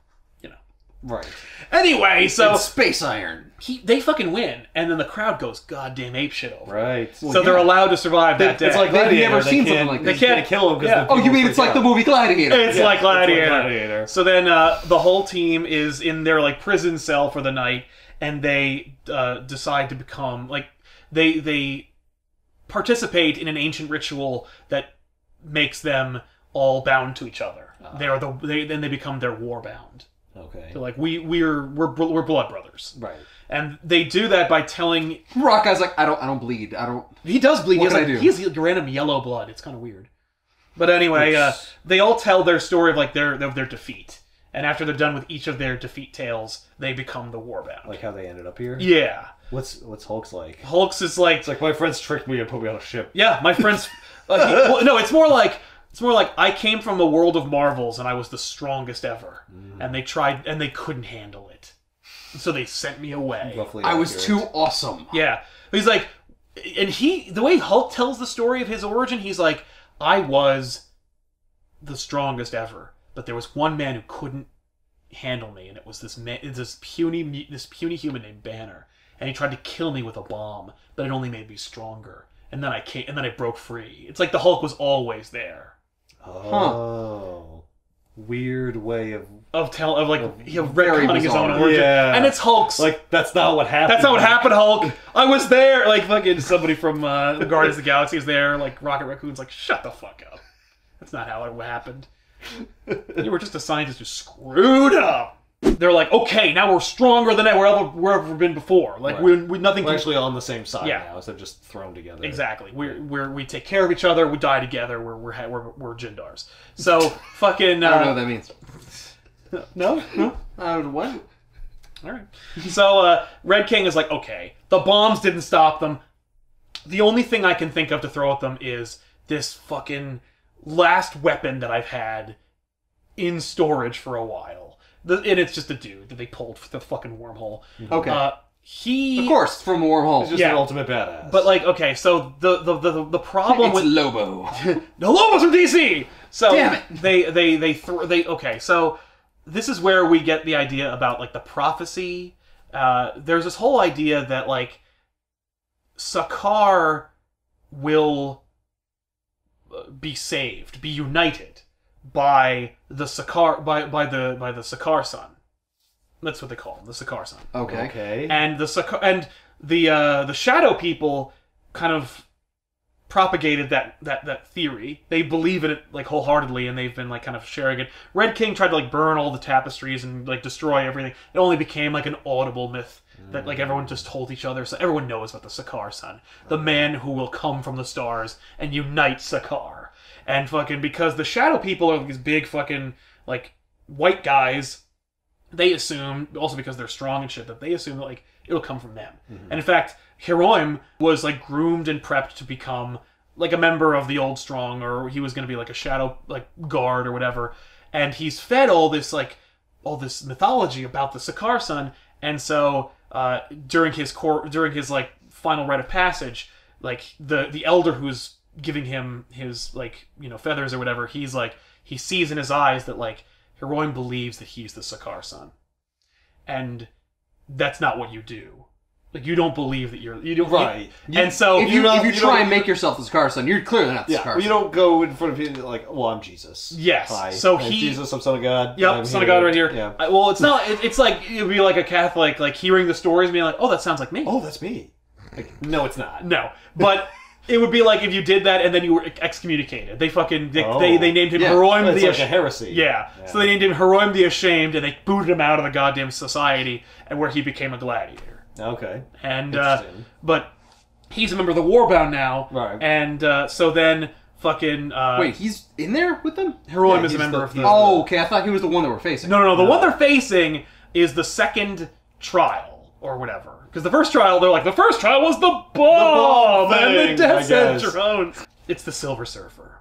Right. Anyway, so... It's space iron. They fucking win, and then the crowd goes goddamn apeshit over. Right. So they're allowed to survive that day. It's like They've Gladiator. never seen something like this. They can't kill him because Oh, you mean it's like the movie Gladiator? It's like Gladiator. It's like Gladiator. So then the whole team is in their like prison cell for the night, and they decide to become like they participate in an ancient ritual that makes them all bound to each other. Then they become their war bound. Okay. So like we're blood brothers. Right. And they do that by telling Rock Guy's like, I don't bleed. He does bleed. What can I do? He has random yellow blood. It's kind of weird. But anyway, they all tell their story of like their defeat. And after they're done with each of their defeat tales, they become the Warbound. Like how they ended up here? Yeah. What's Hulk's like? Hulk's is like... It's like, my friends tricked me and put me on a ship. Yeah, my friends... no, it's more like I came from the world of Marvels and I was the strongest ever. And they tried, and they couldn't handle it. So they sent me away. Roughly I was too awesome. Yeah. He's like... And the way Hulk tells the story of his origin, he's like, I was the strongest ever. But there was one man who couldn't handle me, and it was this puny human named Banner. And he tried to kill me with a bomb, but it only made me stronger. And then I broke free. It's like the Hulk was always there. Oh, weird way of retconning his own origin. Yeah. And it's Hulk's. Like, that's not what happened. That's not what happened, Hulk. I was there. Like fucking somebody from the Guardians of the Galaxy is there. Like Rocket Raccoon's like, shut the fuck up. That's not how it happened. You were just a scientist who screwed up. They're like, okay, now we're stronger than we've ever been before. Like right. we nothing. We're actually on the same side Yeah. now instead of just thrown together. Exactly. We take care of each other. We die together. We're Jindars. So fucking. I don't know what that means. No. What? All right. So Red King is like, okay, the bombs didn't stop them. The only thing I can think of to throw at them is this fucking last weapon that I've had in storage for a while. And it's just a dude that they pulled for the fucking wormhole. Okay. Of course, from a wormhole. He's just an ultimate badass. But like, okay, so the problem with Lobo. No, Lobo's from DC. So damn it. Okay, so this is where we get the idea about like the prophecy. There's this whole idea that like Sakaar will be saved, be united by the Sakaar by the Sakaar Son. That's what they call him, the Sakaar Son. Okay. And the Shadow people kind of propagated that theory. They believe in it like wholeheartedly, and they've been like kind of sharing it. Red King tried to like burn all the tapestries and like destroy everything. It only became like an audible myth that like everyone just told each other. So everyone knows about the Sakaar Son, the man who will come from the stars and unite Sakaar. And fucking because the Shadow people are these big fucking like white guys, they assume, also because they're strong and shit, that they assume that like it'll come from them. And in fact, Hiroim was like groomed and prepped to become like a member of the Old Strong, or he was going to be like a shadow like guard or whatever. And he's fed all this mythology about the Sakaar Son. And so during his like final rite of passage, like the elder who's giving him his like feathers or whatever, he's like, he sees in his eyes that like Hiroim believes that he's the Sakaar Son, and that's not what you do. Like, you don't believe that you don't right. And so if you try and make yourself the Sakaar Son, you're clearly not the Sakaar Son. Well, you don't go in front of people like, well, I'm Jesus. Yes. Hi. So I'm Jesus, I'm Son of God. Yep, Son of God right here. Yeah. Well, it's not. It's like it'd be like a Catholic like hearing the stories and being like, oh, that sounds like me. Oh, that's me. Like, no, it's not. No, but. It would be like if you did that and then you were excommunicated. They named him Hiroim the like a heresy. Yeah. So they named him Hiroim the Ashamed, and they booted him out of the goddamn society, and where he became a gladiator. Okay. And but he's a member of the Warbound now. Right. And so then fucking... Wait, he's in there with them? Heroim is a member of the... Oh, okay. I thought he was the one that we're facing. No. The one they're facing is the second trial, or whatever. Because the first trial, they're like, the first trial was the bomb and the Death's Head drones. It's the Silver Surfer.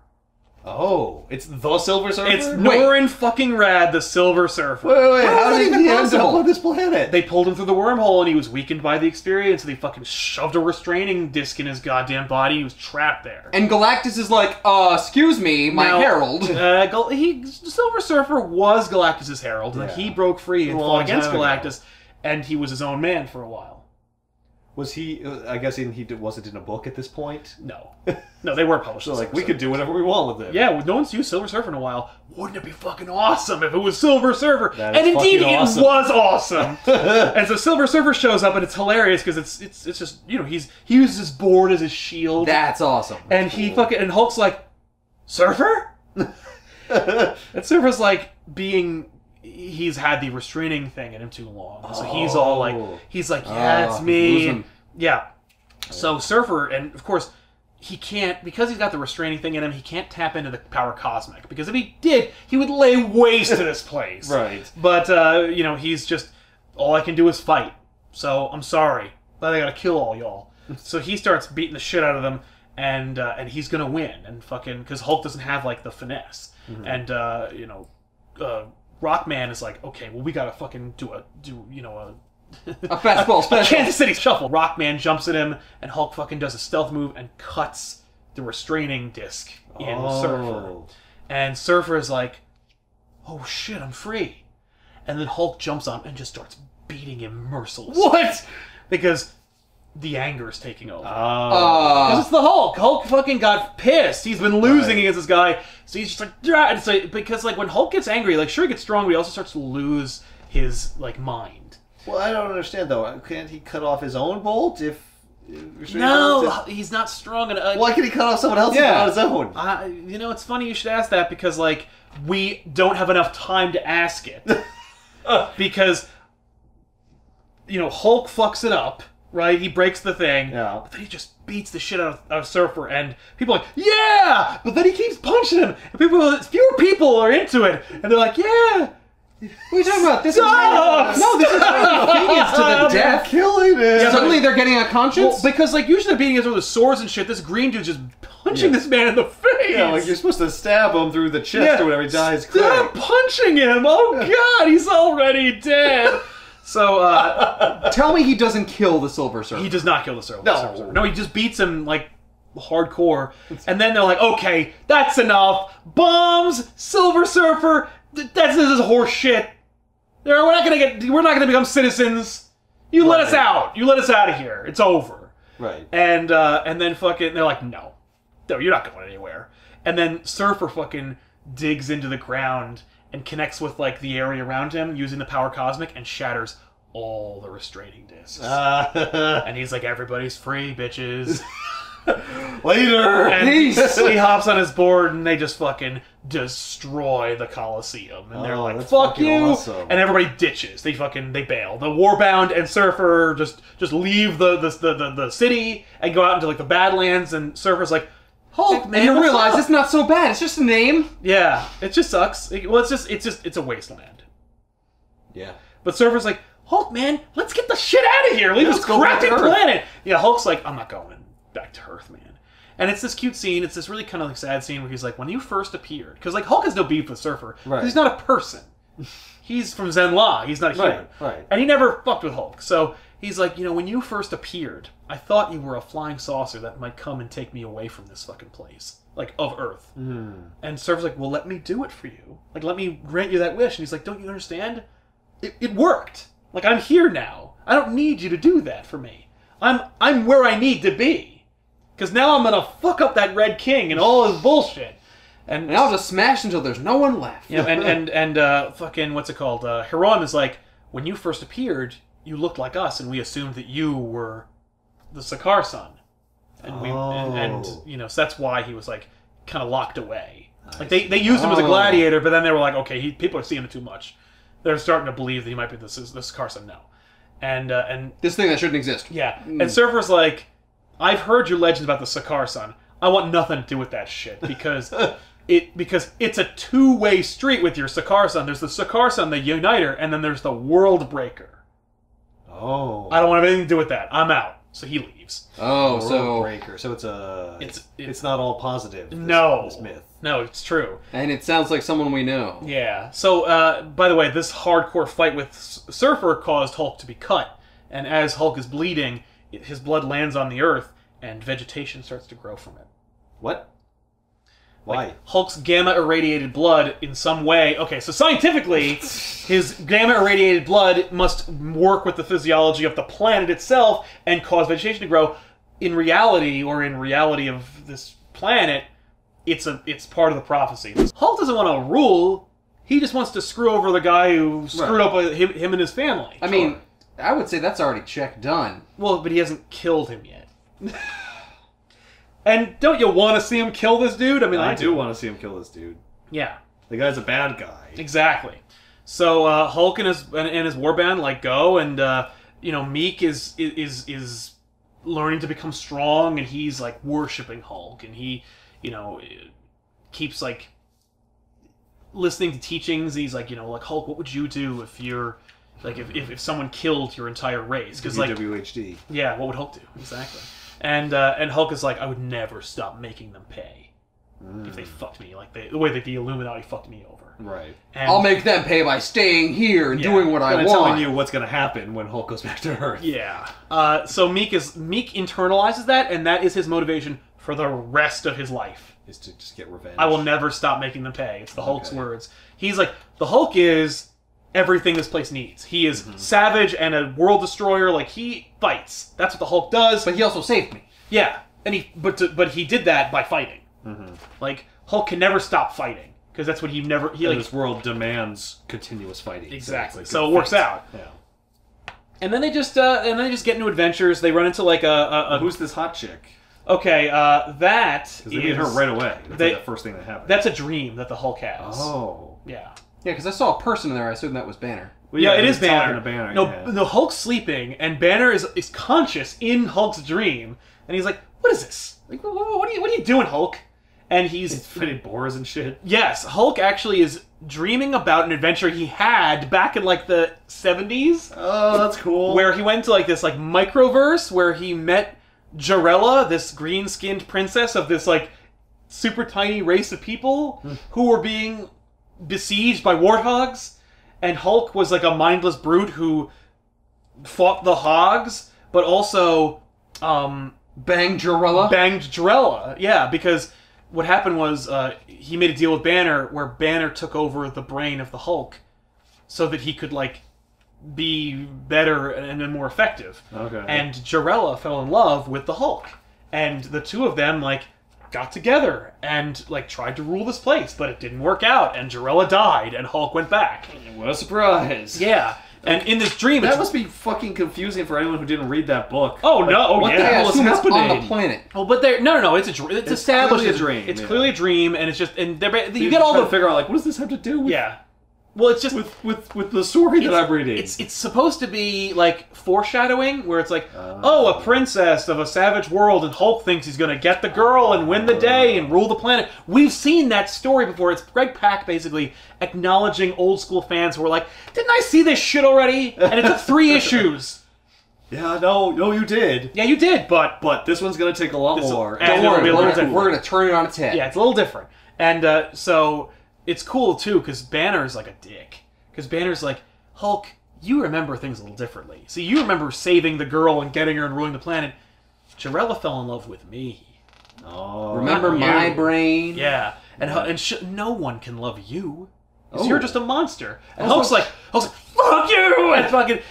Oh, it's the Silver Surfer? It's Norrin fucking Rad, the Silver Surfer. Wait. How did he end up on this planet? They pulled him through the wormhole and he was weakened by the experience. They fucking shoved a restraining disc in his goddamn body. He was trapped there. And Galactus is like, excuse me, my herald. Silver Surfer was Galactus' herald, and he broke free and fought against Galactus, and he was his own man for a while. Was he? I guess he wasn't in a book at this point. No, they were published. So like we could do whatever we want with it. Yeah, no one's used Silver Surfer in a while. Wouldn't it be fucking awesome if it was Silver Surfer? And indeed, awesome. it was awesome. And so Silver Surfer shows up, and it's hilarious because it's just he uses his board as his shield. That's awesome. And he fucking and Hulk's like, Surfer? And Surfer's like he's had the restraining thing in him too long. So he's all like, yeah, it's me. Yeah. So Surfer, and of course, he can't, because he's got the restraining thing in him, he can't tap into the power cosmic. Because if he did, he would lay waste to this place. Right. But, he's just, all I can do is fight. So, I'm sorry. But I gotta kill all y'all. So he starts beating the shit out of them, and he's gonna win. And fucking, because Hulk doesn't have, like, the finesse. Mm-hmm. And, Rockman is like, okay, well, we gotta fucking do a fastball special. A Kansas City shuffle. Rockman jumps at him, and Hulk fucking does a stealth move and cuts the restraining disc in Surfer. And Surfer is like, oh shit, I'm free. And then Hulk jumps on him and just starts beating him mercilessly. What? Because the anger is taking over. Because it's the Hulk. Hulk fucking got pissed. He's been losing against this guy. So he's just like, and so, because like when Hulk gets angry, like sure he gets strong, but he also starts to lose his like mind. Well, I don't understand though. Can't he cut off his own bolt if? No, he's not strong enough. Why can he cut off someone else's on his own? It's funny you should ask that because like we don't have enough time to ask it because Hulk fucks it up. Right, he breaks the thing, but then he just beats the shit out of Surfer, and people are like, yeah! But then he keeps punching him, and fewer people are into it, and they're like, yeah! What are you talking about? This is to the death. Killing him. Yeah, suddenly they're getting a conscience? Well, because like usually they're beating us with swords and shit, this green dude's just punching this man in the face! Yeah, like you're supposed to stab him through the chest or whatever, he dies quick. Stop punching him! Oh god, he's already dead! So, tell me he doesn't kill the Silver Surfer. He does not kill the Silver Surfer. No, he just beats him, like, hardcore. And then they're like, okay, that's enough. Bombs, Silver Surfer, this is horse shit. We're not gonna become citizens. You let us out. You let us out of here. It's over. Right. And then fucking, they're like, no, you're not going anywhere. And then Surfer fucking digs into the ground and connects with like the area around him using the power cosmic and shatters all the restraining discs. And he's like, everybody's free, bitches. Later! And he hops on his board and they just fucking destroy the Coliseum. And they're like, fuck you! Awesome. And everybody ditches. They bail. The Warbound and Surfer just leave the city and go out into like the Badlands, and Surfer's like, Hulk, man, and you realize it's not so bad. It's just a name. Yeah, it just sucks. It's a wasteland. Yeah. But Surfer's like, Hulk, man, let's get the shit out of here. Leave this crappy planet. Yeah, Hulk's like, I'm not going back to Earth, man. And it's this cute scene. It's this really kind of like sad scene where he's like, when you first appeared, because like Hulk has no beef with Surfer, because he's not a person. He's from Zenla. He's not a human. Right. And he never fucked with Hulk. So he's like, when you first appeared, I thought you were a flying saucer that might come and take me away from this fucking place. Like, of Earth. Mm. And Surfer's like, well, let me do it for you. Like, let me grant you that wish. And he's like, don't you understand? It worked. Like, I'm here now. I don't need you to do that for me. I'm where I need to be. Because now I'm gonna fuck up that Red King and all his bullshit. And I'll just smash until there's no one left. And fucking, what's it called? Heron is like, when you first appeared, you looked like us, and we assumed that you were the Sakaar son. And so that's why he was like kind of locked away. Like they used him as a gladiator, but then they were like, okay, people are seeing it too much. They're starting to believe that he might be the Sakaar son now. And this thing that shouldn't exist. Yeah. And Surfer's like, I've heard your legends about the Sakaar-san. I want nothing to do with that shit, because it's a two-way street with your Sakaar-san. There's the Sakaar-san, the Uniter, and then there's the World Breaker. Oh. I don't want anything to do with that. I'm out. So he leaves. Oh, World Breaker. So it's not all positive. This myth. No, it's true. And it sounds like someone we know. Yeah. So, by the way, this hardcore fight with Surfer caused Hulk to be cut. And as Hulk is bleeding, his blood lands on the Earth, and vegetation starts to grow from it. What? Why? Like, Hulk's gamma-irradiated blood, in some way... Okay, so scientifically, his gamma-irradiated blood must work with the physiology of the planet itself and cause vegetation to grow. In reality of this planet, it's part of the prophecy. Hulk doesn't want to rule. He just wants to screw over the guy who screwed up him and his family. I mean, I would say that's already check done. Well, but he hasn't killed him yet. And don't you want to see him kill this dude? I mean, I do want to see him kill this dude. Yeah. The guy's a bad guy. Exactly. So Hulk and his warband go, and Meek is learning to become strong, and he's like worshiping Hulk, and he keeps like listening to teachings. He's like Hulk, what would you do if you're like if someone killed your entire race? Because like WHD. Yeah, what would Hulk do? Exactly. And Hulk is like, I would never stop making them pay if they fucked me, like the way that the Illuminati fucked me over. Right. And I'll make them pay by staying here and doing what I want. Telling you what's going to happen when Hulk goes back to Earth. Yeah. So Meek internalizes that, and that is his motivation for the rest of his life. Is to just get revenge. I will never stop making them pay. It's the Hulk's words. He's like, the Hulk is everything this place needs. He is savage and a world destroyer. Like, he fights. That's what the Hulk does. But he also saved me. Yeah, and but he did that by fighting. Like, Hulk can never stop fighting because that's what this world demands continuous fighting. Exactly. So it works out. Yeah. And then they just get into adventures. They run into like a who's this hot chick? Okay, that is... Because they meet her right away. That's like the first thing that happens. That's a dream that the Hulk has. Oh. Yeah. Yeah, because I saw a person in there. I assumed that was Banner. Well, yeah, it is Banner. To Banner. No, Hulk's sleeping, and Banner is conscious in Hulk's dream, and he's like, "What is this? Like, what are you doing, Hulk?" And he's fighting boars and shit. Yes, Hulk actually is dreaming about an adventure he had back in like the 70s. Oh, that's cool. Where he went to like this like microverse where he met Jarella, this green-skinned princess of this like super tiny race of people who were being besieged by warthogs, and Hulk was like a mindless brute who fought the hogs, but also banged Jarella. Yeah, because what happened was he made a deal with Banner where Banner took over the brain of the Hulk so that he could like be better and more effective. Okay. And Jarella fell in love with the Hulk, and the two of them like got together and like tried to rule this place, but it didn't work out, and Jarella died, and Hulk went back. What a surprise! Yeah, and in this dream, that must be fucking confusing for anyone who didn't read that book. Oh like, no! What yeah, the hell is happening on the planet? Oh, but no, it's established a dream. It's clearly a dream, and it's just you get all to figure out like what does this have to do with Well, it's just with the story that I'm reading. It's supposed to be like foreshadowing, where it's like, a princess of a savage world, and Hulk thinks he's going to get the girl and win the day and rule the planet. We've seen that story before. It's Greg Pak basically acknowledging old school fans who were like, "Didn't I see this shit already?" And it took 3 issues. Yeah, no, you did. Yeah, you did, but this one's going to take a lot more. Don't worry, we're going to turn it on its head. Yeah, it's a little different, and so. It's cool, too, because Banner's like a dick. Because Banner's like, Hulk, you remember things a little differently. See, you remember saving the girl and getting her and ruling the planet. Jarella fell in love with me. Oh, remember my brain? Yeah. And no one can love you. Because you're just a monster. And Hulk's like, fuck you!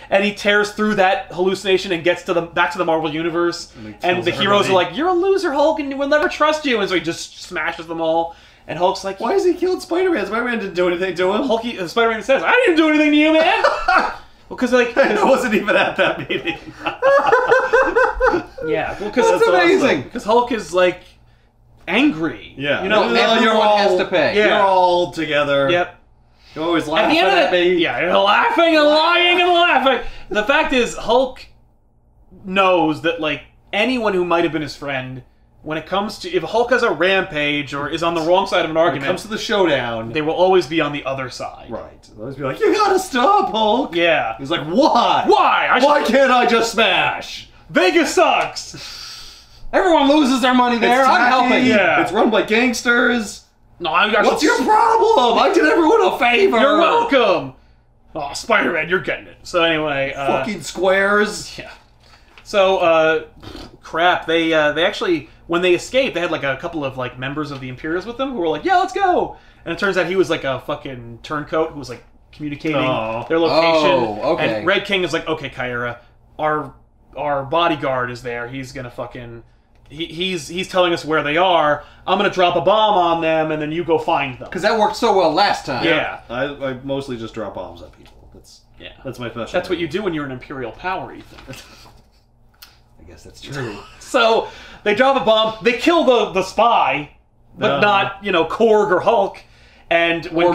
And he tears through that hallucination and gets back to the Marvel Universe. And the heroes are like, you're a loser, Hulk, and we'll never trust you. And so he just smashes them all. And Hulk's like, why has he killed Spider-Man? Spider-Man didn't do anything to him. Spider-Man says, I didn't do anything to you, man. Well, because like I wasn't even at that meeting. Yeah, well, because that's amazing. Because Hulk is like angry. Yeah, everyone has to pay. Yeah. You're all together. Yep. You're always laughing at me. Yeah, you're laughing and lying and laughing. The fact is, Hulk knows that like anyone who might have been his friend, when it comes to... If Hulk has a rampage or is on the wrong side of an argument... When it comes to the showdown... They will always be on the other side. Right. They'll always be like, you gotta stop, Hulk! Yeah. He's like, why? Why? Why can't I just smash? Vegas sucks! Everyone loses their money there. It's I'm tacky, helping. Yeah. It's run by gangsters. No, I got What's your problem? I did everyone a favor. You're welcome! Oh, Spider-Man, you're getting it. So anyway... Fucking squares. Yeah. So, crap. They actually... When they escaped, they had like a couple of like members of the Imperials with them who were like, yeah, let's go! And it turns out he was like a fucking turncoat who was like communicating their location. Oh, okay. And Red King is like, okay, Kyra, our bodyguard is there. He's gonna fucking... He's telling us where they are. I'm gonna drop a bomb on them, and then you go find them. Because that worked so well last time. Yeah. I mostly just drop bombs at people. That's my specialty. That's what you do when you're an Imperial power, Ethan. I guess that's true. So, they drop a bomb, they kill the spy, but not, Korg or Hulk. And when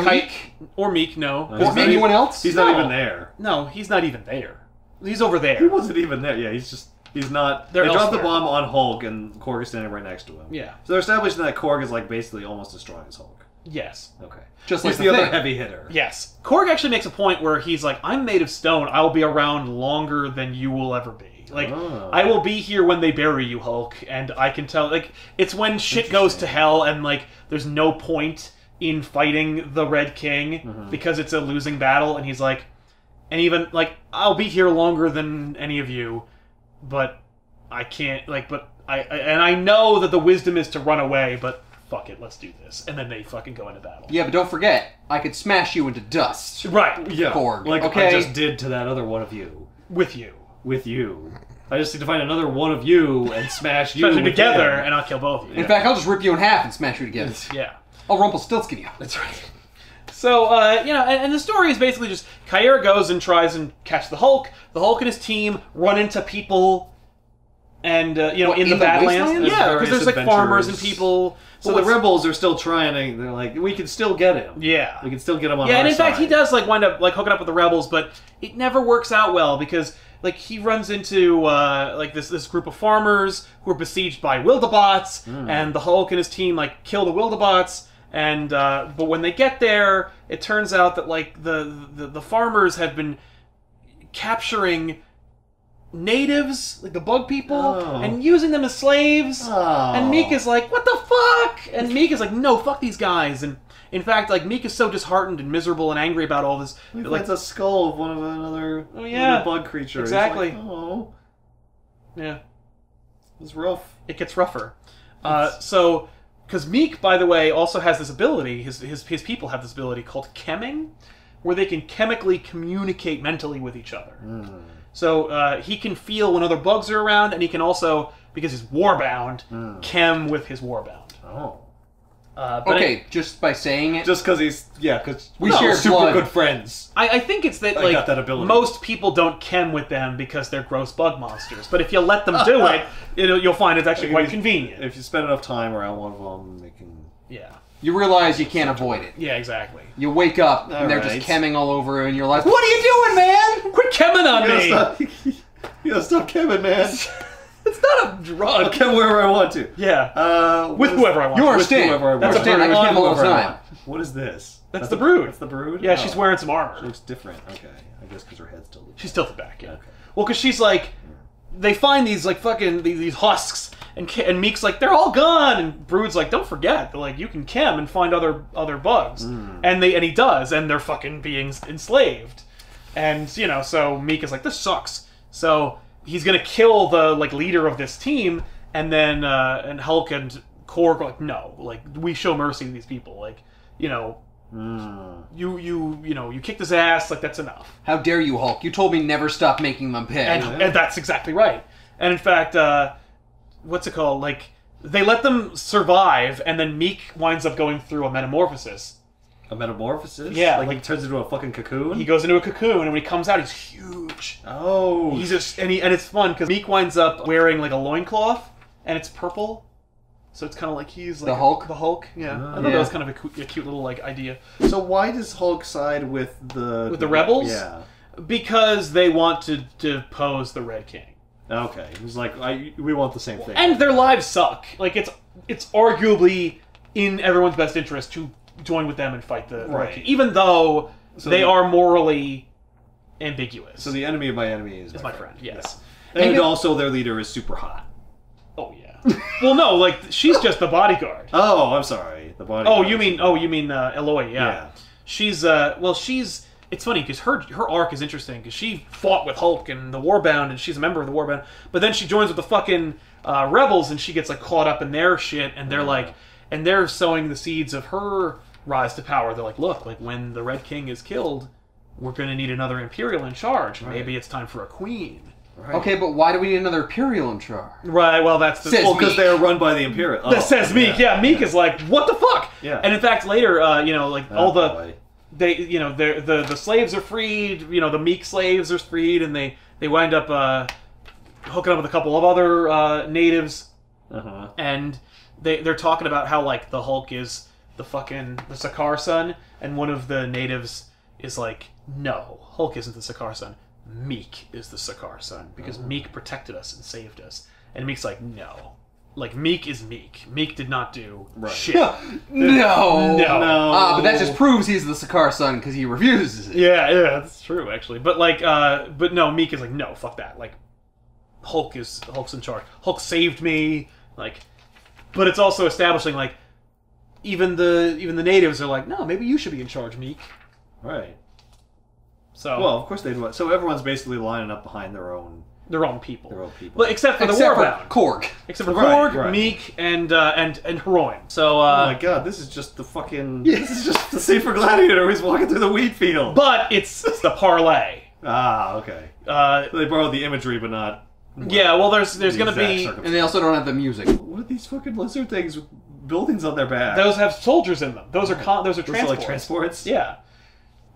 or Meek, no. Or anyone else? He's not even there. No, he's not even there. He's over there. He wasn't even there. Yeah, he's not... They dropped the bomb on Hulk, and Korg is standing right next to him. Yeah. So they're establishing that Korg is, like, basically almost as strong as Hulk. Yes. Okay. Just he's like the other heavy hitter. Yes. Korg actually makes a point where he's like, I'm made of stone. I'll be around longer than you will ever be. Like, I will be here when they bury you, Hulk, and I can tell... Like, it's when shit goes to hell and, like, there's no point in fighting the Red King because it's a losing battle, and he's like... And even, like, I'll be here longer than any of you, but I can't... Like, but I know that the wisdom is to run away, but... Fuck it, let's do this. And then they fucking go into battle. Yeah, but don't forget, I could smash you into dust. Right. Yeah. Korg. Like okay? I just did to that other one of you. With you. With you. I just need to find another one of you and smash you together, and I'll kill both of you. In fact, I'll just rip you in half and smash you together. Yeah. I'll Rumpelstiltskin you. That's right. So, and the story is basically just Kyra goes and tries and catch the Hulk. The Hulk and his team run into people and, in the Badlands. Yeah, because there's, like, farmers and people. So the rebels are still trying to... They're like, we can still get him. Yeah. We can still get him on our and in side. fact, he does, like, wind up, like, hooking up with the rebels, but it never works out well because... Like, he runs into, like, this group of farmers who are besieged by Wildebots, and the Hulk and his team, like, kill the Wildebots, and, but when they get there, it turns out that, like, the farmers have been capturing natives, like the bug people, and using them as slaves, and Meek is like, what the fuck? And Meek is like, no, fuck these guys, and... In fact, like, Meek is so disheartened and miserable and angry about all this. He finds a skull of another bug creature. Exactly. He's like, oh. Yeah. It's rough. It gets rougher. So, because Meek, by the way, also has this ability, his people have this ability called chemming, where they can chemically communicate mentally with each other. So, he can feel when other bugs are around, and he can also, because he's warbound, chem with his warbound. Oh. But just by saying it, just because because we share super blood. good friends. I think it's that like got that ability. Most people don't chem with them because they're gross bug monsters. But if you let them do it, you'll find it's actually quite convenient. If you spend enough time around one of them, they can. Yeah. You realize you can't avoid it. Yeah, exactly. You wake up and they're just chemming all over, and you're like, "What are you doing, man? Quit chemming on me! You gotta stop chemming, man." It's not a drug. I'll chem wherever I want to. Yeah. With whoever I want. You understand? That's a bird. I chem all the time. What is this? That's the Brood. That's the Brood? Yeah, she's wearing some armor. She looks different. Okay. I guess because her head's tilted. She's tilted back, yeah. Okay. Well, because she's like... They find these, like, fucking... These husks, and Meek's like, they're all gone! And Brood's like, don't forget, like, you can chem and find other bugs. And he does, and they're fucking being enslaved. And, so Meek is like, this sucks. So... He's gonna kill the leader of this team, and then and Hulk and Korg are like, no, like we show mercy to these people, like you kicked his ass, like that's enough. How dare you, Hulk? You told me never stop making them pay. And that's exactly right. And in fact, what's it called? Like they let them survive, and then Meek winds up going through a metamorphosis. A metamorphosis? Yeah. Like he turns into a fucking cocoon? He goes into a cocoon, and when he comes out, he's huge. Oh. He's just, and it's fun, because Meek winds up wearing, like, a loincloth, and it's purple. So it's kind of like he's, like... The Hulk? The Hulk, yeah. I thought that was kind of a cute little, like, idea. So why does Hulk side with the... With the rebels? Yeah. Because they want to depose the Red King. Okay, it was like we want the same thing. And their lives suck. Like it's arguably in everyone's best interest to join with them and fight the Red King, even though they are morally ambiguous. So the enemy of my enemy is my friend. Yes, yeah. And also their leader is super hot. Oh yeah. Well, no, like she's just the bodyguard. Oh, I'm sorry, the bodyguard. Oh, you mean Eloy? Yeah. She's she's. It's funny because her arc is interesting because she fought with Hulk and the Warbound and she's a member of the Warbound, but then she joins with the fucking rebels and she gets like caught up in their shit and they're like, and they're sowing the seeds of her rise to power. They're like, look, like when the Red King is killed, we're gonna need another Imperial in charge. Right. Maybe it's time for a queen. Right. Okay, but why do we need another Imperial in charge? Right. Well, that's because they are run by the Imperial. That says Meek. Yeah, Meek is like, what the fuck? Yeah. And in fact, later, all the. They, the slaves are freed. The meek slaves are freed, and they wind up hooking up with a couple of other natives. And they're talking about how like the Hulk is the Sakaar son, and one of the natives is like, no, Hulk isn't the Sakaar son. Meek is the Sakaar son because Meek protected us and saved us. And Meek's like, no. Like, Meek is Meek. Meek did not do shit. No. But that just proves he's the Sakaar son because he refuses it. Yeah, that's true, actually. But, like, but no, Meek is like, no, fuck that. Like, Hulk's in charge. Hulk saved me. Like, but it's also establishing, like, even the natives are like, no, maybe you should be in charge, Meek. Right. So. Well, of course they'd want. So everyone's basically lining up behind their own people. Well, except for the Warbound. Korg. Except for Korg, Meek, and Heroin. So, oh my god, this is just the fucking... This is just the scene for Gladiator who's walking through the wheat field. But it's the parlay. Ah, okay. So they borrowed the imagery, but not... Yeah, well, there's going to be... And they also don't have the music. What are these fucking lizard things with buildings on their back? Those have soldiers in them. Those are transports. Those are like transports? Yeah.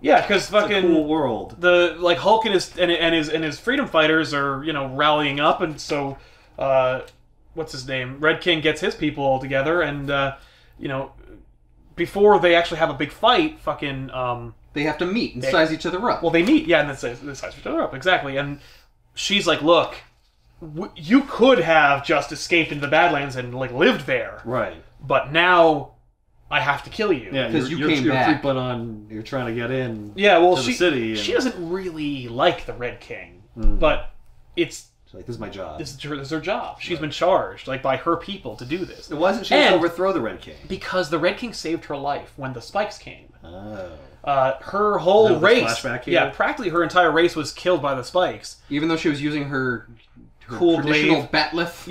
Yeah, because fucking it's a cool world. The Hulk and his freedom fighters are rallying up, and so what's his name? Red King gets his people all together, and before they actually have a big fight, fucking they have to meet and size each other up. Well, they meet, yeah, and they size each other up exactly. And she's like, "Look, you could have just escaped into the Badlands and like lived there, right? But now." I have to kill you. Yeah, because you're creeping on. You're trying to get in. Yeah, well, to the city. She doesn't really like the Red King, but it's like, this is my job. This is her job. She's been charged by her people to do this. Why doesn't she overthrow the Red King? Because the Red King saved her life when the spikes came. Oh. Her whole race, flashback practically her entire race was killed by the spikes. Even though she was using her cool traditional batleth,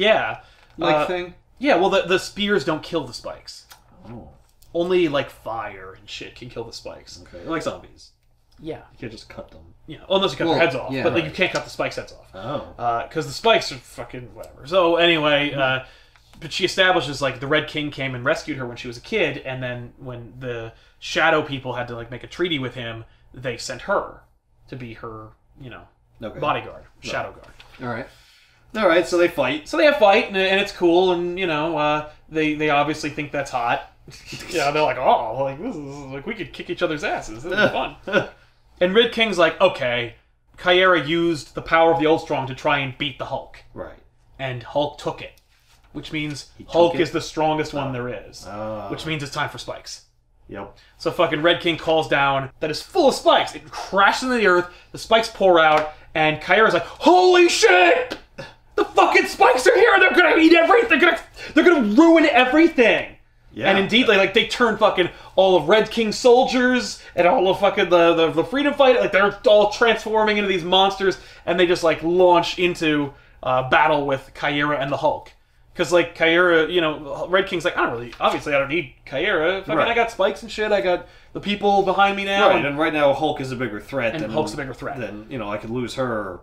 thing. Yeah, well, the spears don't kill the spikes. Oh. Only, like, fire and shit can kill the spikes. Okay, like zombies. Yeah. You can't just cut them. Yeah, unless you cut their heads off. But like, you can't cut the spikes' heads off. Oh. Because the spikes are fucking whatever. So, anyway, but she establishes, like, the Red King came and rescued her when she was a kid, and then when the Shadow people had to, like, make a treaty with him, they sent her to be her, bodyguard, Shadow Guard. All right, so they fight. So they have fight, and it's cool, and, they obviously think that's hot. Yeah, they're like, oh, like this is like we could kick each other's asses. This is fun. And Red King's like, okay, Kyra used the power of the Ultron to try and beat the Hulk. Right. And Hulk took it, which means Hulk is the strongest one there is. Which means it's time for spikes. Yep. So fucking Red King calls down that is full of spikes. It crashes into the earth. The spikes pour out, and Kyra's like, holy shit! The fucking spikes are here. They're gonna eat everything. They're gonna ruin everything. Yeah. And indeed, they turn fucking all of Red King's soldiers and all of fucking the freedom fight. Like, they're all transforming into these monsters, and they just, like, launch into battle with Kyra and the Hulk. Because, like, Kyra, Red King's like, obviously I don't need Kyra. I got spikes and shit. I got the people behind me now. Right, and right now Hulk is a bigger threat. And Hulk's a bigger threat. Then, I could lose her,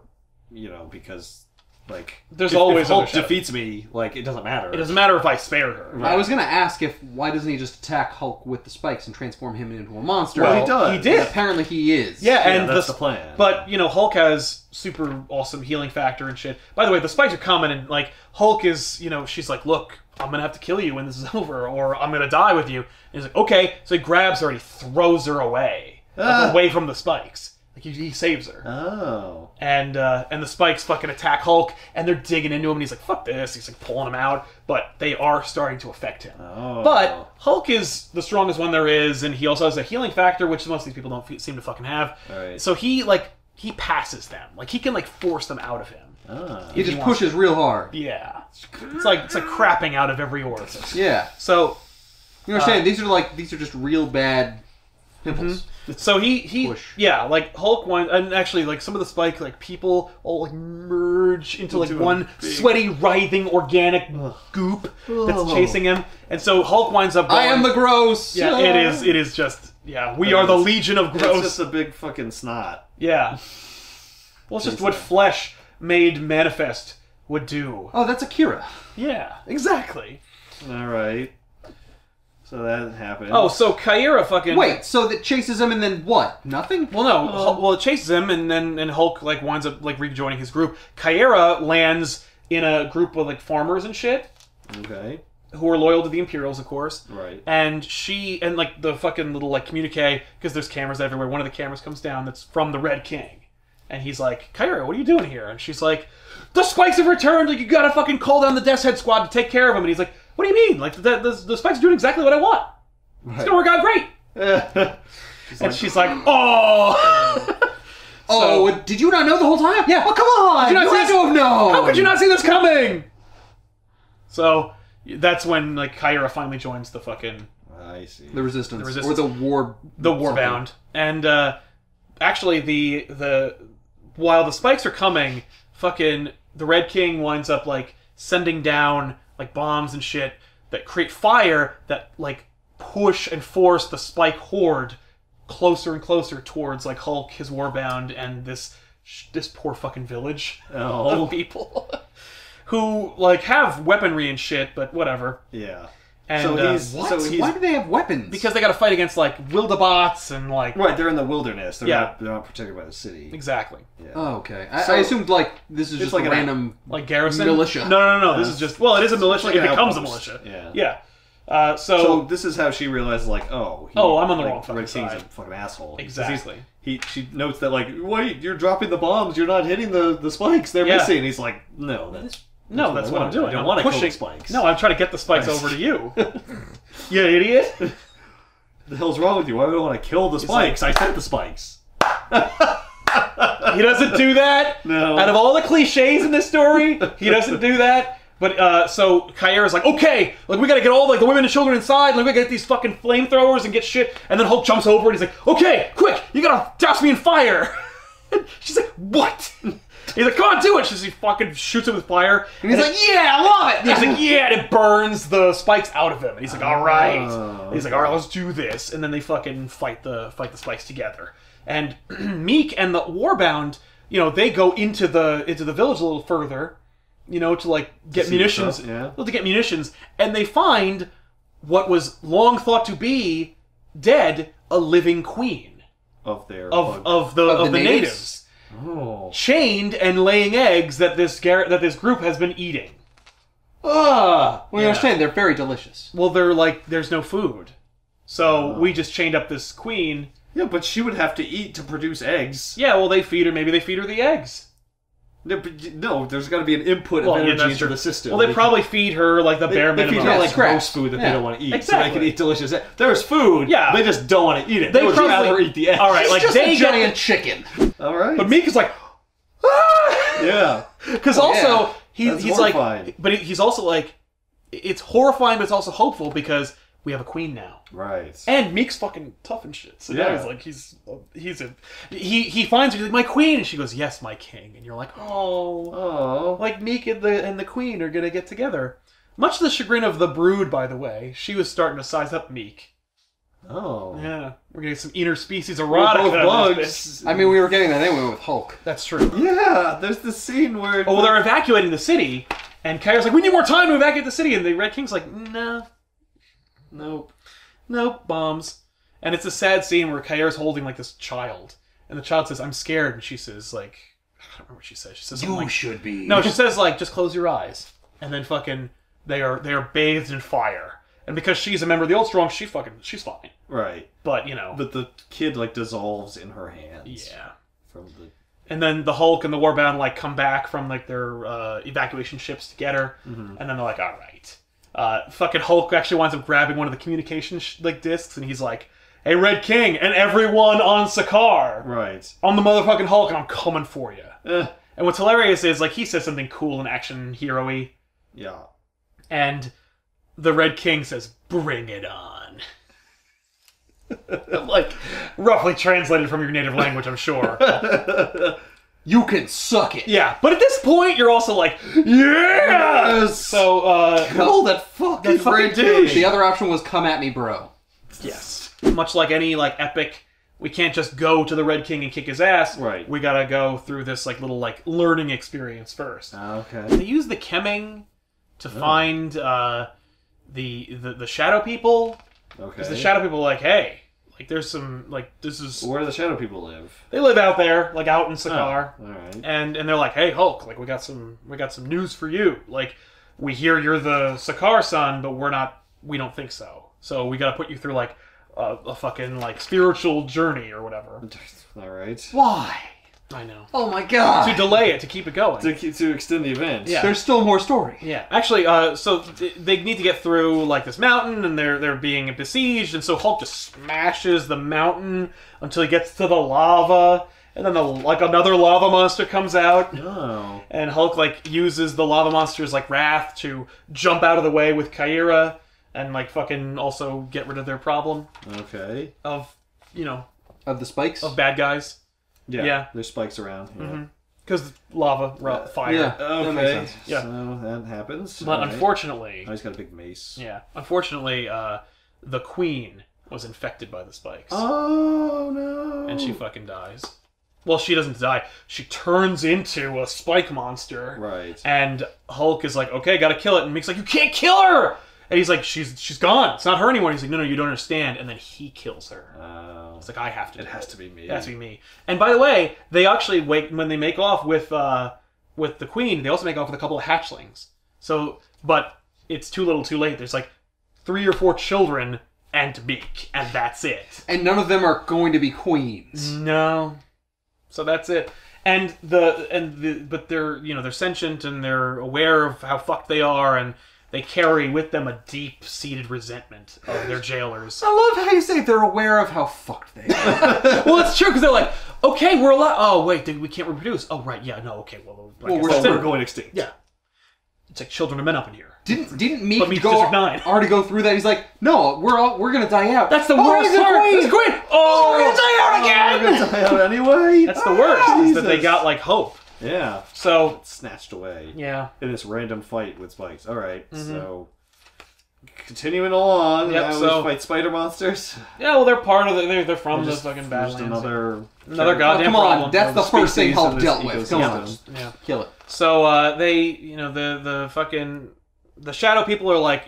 because... Like, there's always if Hulk defeats me, like, it doesn't matter. It doesn't matter if I spare her. Right. I was gonna ask why doesn't he just attack Hulk with the spikes and transform him into a monster? Well, he does. He did. And apparently he is. Yeah, and that's the plan. But Hulk has super awesome healing factor and shit. By the way, the spikes are common, and like Hulk is, she's like, look, I'm gonna have to kill you when this is over, or I'm gonna die with you. And he's like, okay. So he grabs her and he throws her away from the spikes. Like he saves her. Oh. And the Spikes fucking attack Hulk, and they're digging into him, and he's like, fuck this. He's like pulling him out, but they are starting to affect him. Oh. But Hulk is the strongest one there is, and he also has a healing factor, which most of these people don't seem to fucking have. Right. So he passes them. Like, he can, like, force them out of him. Ah. He just pushes real hard. Yeah. It's like crapping out of every orifice. Yeah. So... You understand? These are just real bad pimples. So he Push. yeah, like Hulk one, and actually like some of the Spike like people all like merge into like one sweaty, writhing, organic goop that's chasing him, and so Hulk winds up going, I am the gross. Yeah, it is just we are the Legion of Gross. It's just a big fucking snot. Yeah. Well, it's just what flesh made manifest would do. Oh, that's Akira. Yeah, exactly. All right. So that happened. Oh, so Kyra fucking... Wait, so that chases him and then what? Nothing? Well, no. Well, it chases him, and Hulk like winds up like rejoining his group. Kyra lands in a group of like farmers and shit. Okay. Who are loyal to the Imperials, of course. Right. And she and like the fucking little like communique, because there's cameras everywhere. One of the cameras comes down that's from the Red King, and he's like, Kyra, what are you doing here? And she's like, the Spikes have returned. Like, you gotta fucking call down the Death's Head squad to take care of him. And he's like, what do you mean? Like, the Spikes are doing exactly what I want. Right. It's gonna work out great. She's like, oh. Oh, did you not know the whole time? Yeah. Oh, come on. Did you not see have known. How could you not see this coming? So that's when like Kyra finally joins the fucking. I see. The resistance. Or the war. The Warbound. And actually, the while the Spikes are coming, fucking the Red King winds up like sending down like bombs and shit that create fire that like push and force the Spike horde closer and closer towards like Hulk, his Warbound, and this poor fucking village of people who like have weaponry and shit, but whatever. Yeah. And why do they have weapons? Because they got to fight against like Wildabots and like they're in the wilderness. They're not protected by the city. Exactly. Yeah. Oh, okay. I assumed like this is just like a random like garrison militia. No. This is just it is a militia. It becomes a militia. Yeah. So this is how she realizes like I'm on the wrong fucking side. Red King's a fucking asshole. Exactly. She notes that like wait, you're dropping the bombs. You're not hitting the Spikes. They're missing. And he's like no, that's what I'm doing. I don't want to kill the Spikes. No, I'm trying to get the Spikes over to you. You idiot. What the hell's wrong with you? Why do I want to kill the Spikes? I sent the Spikes. He doesn't do that. No. Out of all the cliches in this story, he doesn't do that. But, so, Kyra's like, okay, like, we gotta get all, like, the women and children inside, like, we gotta get these fucking flamethrowers and get shit, and then Hulk jumps over and he's like, okay, quick, you gotta douse me in fire! She's like, what? He's like, come on, do it! She fucking shoots him with fire. And he's like, yeah, I love it! And he's like, yeah, and it burns the Spikes out of him. And he's like, alright. He's like, alright, let's do this. And then they fucking fight the Spikes together. And Meek and the Warbound, they go into the village a little further, to like get munitions. To get munitions. And they find what was long thought to be dead, a living queen. Of the natives. Oh. Chained and laying eggs that this group has been eating. Well, you understand, they're very delicious. Well, they're like, there's no food. So we just chained up this queen. Yeah, but she would have to eat to produce eggs. Yeah, well, maybe they feed her the eggs. No, there's got to be an input of energy into the system. Well, they probably feed her like the bare minimum. They feed her like gross food that they don't want to eat, so they can eat delicious eggs. There's food, they just don't want to eat it. They would rather eat the eggs. All right, like just a giant chicken. All right, but Meek is like, ah! Yeah, because also he's like, but he's also like, it's horrifying, but it's also hopeful because we have a queen now. Right. And Meek's fucking tough and shit. So now he's like, he finds her, he's like, my queen, and she goes, yes, my king. And you're like, oh. Like Meek and the queen are gonna get together. Much to the chagrin of the Brood, by the way. She was starting to size up Meek. Oh. Yeah. We're getting some interspecies erotica. Bugs. I mean, we were getting that anyway with Hulk. That's true. Yeah, there's the scene where... Oh, well, they're evacuating the city, and Kyra's like, we need more time to evacuate the city, and the Red King's like, no. Nope, bombs. And it's a sad scene where Kyra's holding like this child. And the child says, I'm scared. And she says like, I don't remember what she says. She says something you like, should be. No, she says like, just close your eyes. And then fucking, they are bathed in fire. And because she's a member of the Old Strong, she's fine. Right. But, But the kid, dissolves in her hands. Yeah. From the... And then the Hulk and the Warbound, come back from, their evacuation ships to get her. And then they're like, all right. Fucking Hulk actually winds up grabbing one of the communication, discs, and he's like, hey, Red King, and everyone on Sakaar. Right. I'm the motherfucking Hulk, and I'm coming for you. And what's hilarious is, he says something cool and action hero-y. Yeah. And the Red King says, bring it on. Roughly translated from your native language, I'm sure. You can suck it. Yeah, but at this point, you're also like, yes! So, kill that fucking Red King. The other option was come at me, bro. Yes. Much like any, epic, we can't just go to the Red King and kick his ass. Right. We gotta go through this, little, learning experience first. Okay. They use the Kemming to find, the Shadow People. Okay. Because the Shadow People are like, hey, there's some, this is... Where do the Shadow People live? They live out there, out in Sakaar. Oh, alright. And they're like, hey, Hulk, we got some news for you. We hear you're the Sakaar son, but we don't think so. So we gotta put you through, a fucking, spiritual journey or whatever. Alright. Why? I know. Oh my god! To delay it, to keep it going. To extend the event. Yeah. There's still more story. Yeah. Actually, so they need to get through, this mountain, and they're being besieged, and so Hulk just smashes the mountain until he gets to the lava, and then another lava monster comes out. Oh. And Hulk, uses the lava monster's, wrath to jump out of the way with Kyra, and, fucking also get rid of their problem. Okay. Of, Of the spikes? of bad guys. Yeah. There's spikes around. Yeah. Because lava, fire. Yeah. Okay. That makes sense. Yeah. So that happens. But Alright. unfortunately... Oh, he's got a big mace. Yeah. Unfortunately, the Queen was infected by the spikes. Oh, no. And she fucking dies. Well, she doesn't die. She turns into a spike monster. Right. And Hulk is like, okay, gotta kill it. And Mick's like, you can't kill her! And he's like, she's gone. It's not her anymore. And he's like, no, you don't understand. And then he kills her. It's like, I have to. It has to be me. It has to be me. And by the way, they actually when they make off with the Queen, they also make off with a couple of hatchlings. So, but it's too little, too late. There's 3 or 4 children and Meek, and that's it. And none of them are going to be queens. No. So that's it. And but they're they're sentient and they're aware of how fucked they are, and they carry with them a deep-seated resentment of their jailers. I love how you say they're aware of how fucked they are. Well, it's true, because they're like, okay, we're allowed... Oh, wait, we can't reproduce. Oh, right, yeah, no, okay, well we're going extinct. Yeah. It's like children of men up in here. Didn't Meek Meek's District 9. already go through that? He's like, no, we're gonna die out. That's the worst part. It's Queen! Oh, we're gonna die out again! We're gonna die out anyway? That's the worst, is that they got, hope. Yeah. So... It's snatched away. Yeah. In this random fight with spikes. Alright, so... Continuing along, yep, we fight spider monsters. Yeah, well, they're part of they're from the fucking Badlands. Another goddamn come on, problem. that's the first thing Hulk dealt with. Come on. Yeah. Kill it. So, they, the fucking... The Shadow People are like,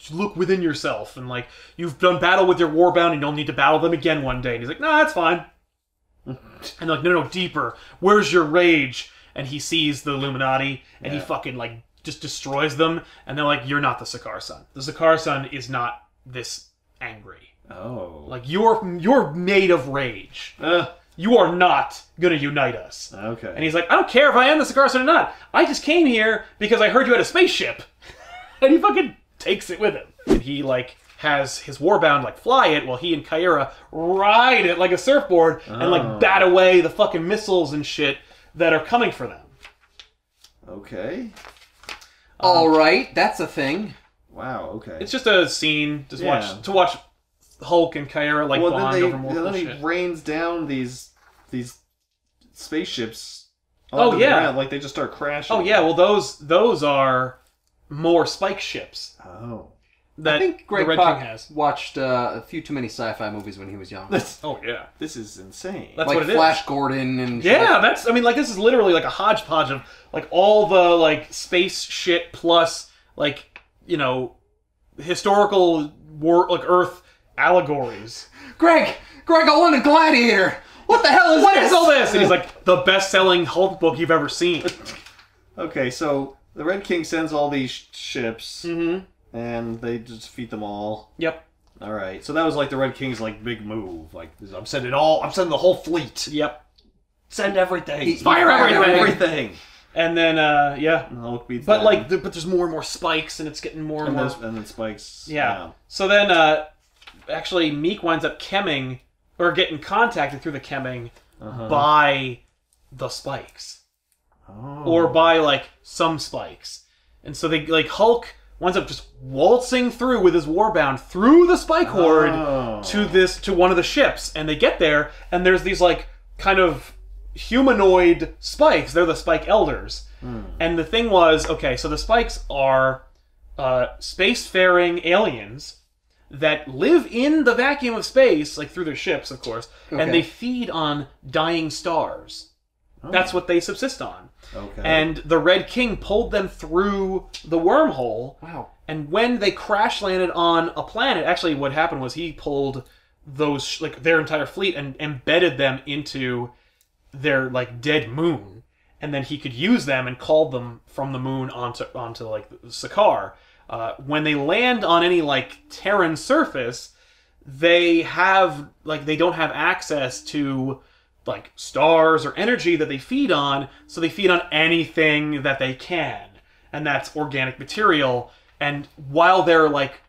look within yourself, and you've done battle with your Warbound, and you'll need to battle them again one day. And he's like, no, that's fine. And they're like, no, deeper. Where's your rage? And he sees the Illuminati, and he fucking, just destroys them. And they're like, you're not the Sakaar son. The Sakaar son is not this angry. Oh. You're made of rage. You are not gonna unite us. Okay. And he's like, I don't care if I am the Sakaar son or not. I just came here because I heard you had a spaceship. And he fucking takes it with him. And he, has his Warbound, fly it, while he and Kyra ride it like a surfboard and, bat away the fucking missiles and shit that are coming for them. Okay. Alright, that's a thing. Wow, okay. It's just a scene to watch Hulk and Kyra, bond over more then shit. he rains down these spaceships Oh, yeah. ground, they just start crashing. Oh, yeah, well, those are more spike ships. Oh. That I think Greg the Red Pak King has. watched a few too many sci-fi movies when he was young. Oh, yeah. This is insane. That's what it is. Flash Gordon and Yeah, this is literally a hodgepodge of all the space shit plus historical Earth allegories. Greg, I want a Gladiator. What the hell is What this? is all this? And he's like, the best-selling Hulk book you've ever seen. Okay, so the Red King sends all these ships. Mm-hmm. And they just defeat them all. Yep. All right. So that was like the Red King's like big move. Like I'm sending the whole fleet. Yep. Send everything. Fire everything. And then yeah. Hulk beats but them. like but there's more and more spikes and it's getting more and more and then spikes. Yeah. So then actually Meek winds up chemming or getting contacted through the chemming by the spikes. Oh. Or by like some spikes. And so they like Hulk winds up just waltzing through with his Warbound through the spike horde to one of the ships, and they get there, and there's these like kind of humanoid spikes. They're the Spike Elders, and the thing was, okay, so the spikes are spacefaring aliens that live in the vacuum of space, like through their ships, of course, and they feed on dying stars. That's what they subsist on. Okay. And the Red King pulled them through the wormhole. Wow. And when they crash landed on a planet, actually what happened was he pulled those, like, their entire fleet and embedded them into their, like, dead moon. And then he could use them and call them from the moon onto like, Sakaar. When they land on any, like, Terran surface, they have, like, they don't have access to like stars or energy that they feed on, so they feed on anything that they can, and that's organic material. And while they're like,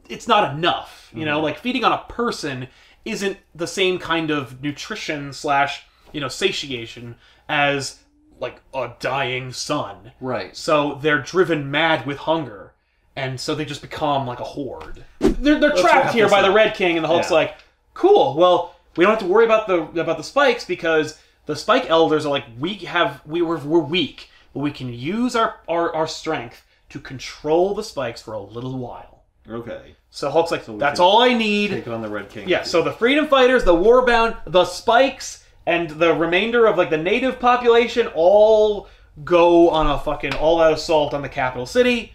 it's not enough, you know, like feeding on a person isn't the same kind of nutrition slash, you know, satiation as like a dying sun. Right. So they're driven mad with hunger, and so they just become like a horde. They're trapped here by the Red King, and the Hulk's like, cool, well, we don't have to worry about the spikes because the Spike Elders are like, we're weak, but we can use our strength to control the spikes for a little while. Okay. So Hulk's like, that's all I need. Take on the Red King. Yeah, so the Freedom Fighters, the Warbound, the spikes, and the remainder of like the native population all go on a fucking all-out assault on the capital city,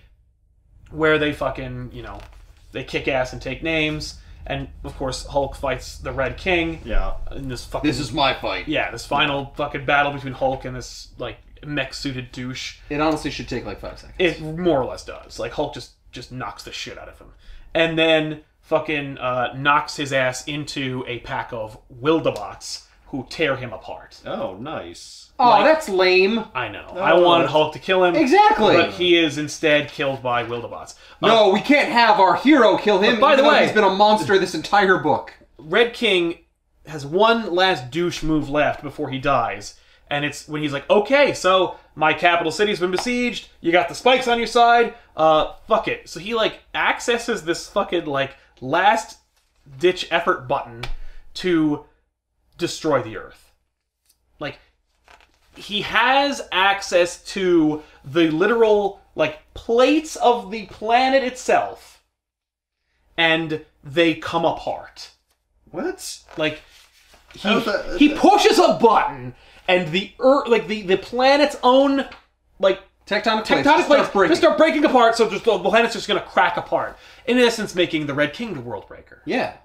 where they fucking, you know, they kick ass and take names. And, of course, Hulk fights the Red King. Yeah. In this fucking... This is my fight. Yeah, this final fucking battle between Hulk and this, like, mech-suited douche. It honestly should take, like, 5 seconds. It more or less does. Like, Hulk just knocks the shit out of him. And then fucking knocks his ass into a pack of Wildabots who tear him apart. Oh, nice. Oh, Like, that's lame. I know. I wanted Hulk to kill him. Exactly. But he is instead killed by Wildabots. No, we can't have our hero kill him, by the even though way, he's been a monster this entire book. Red King has one last douche move left before he dies. And it's when he's like, okay, so my capital city's been besieged, you got the spikes on your side, fuck it. So he, like, accesses this fucking, like, last-ditch effort button to destroy the Earth. Like, he has access to the literal, like, plates of the planet itself, and they come apart. What? Like, he pushes a button, and the Earth, like, the planet's own, like, Tectonic plates just start breaking apart, so just the planet's just gonna crack apart. In essence, making the Red King the world breaker. Yeah.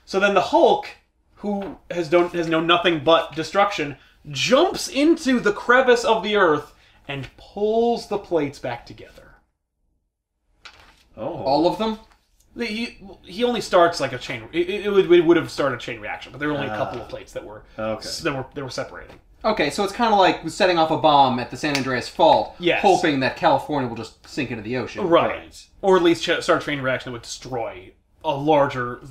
So then the Hulk, who has known nothing but destruction, jumps into the crevice of the Earth and pulls the plates back together. Oh. All of them? He only starts like a chain. It would have started a chain reaction, but there were only a couple of plates that were separating. Okay, so it's kind of like setting off a bomb at the San Andreas Fault, Yes. hoping that California will just sink into the ocean. Right. Or at least start a chain reaction that would destroy a larger,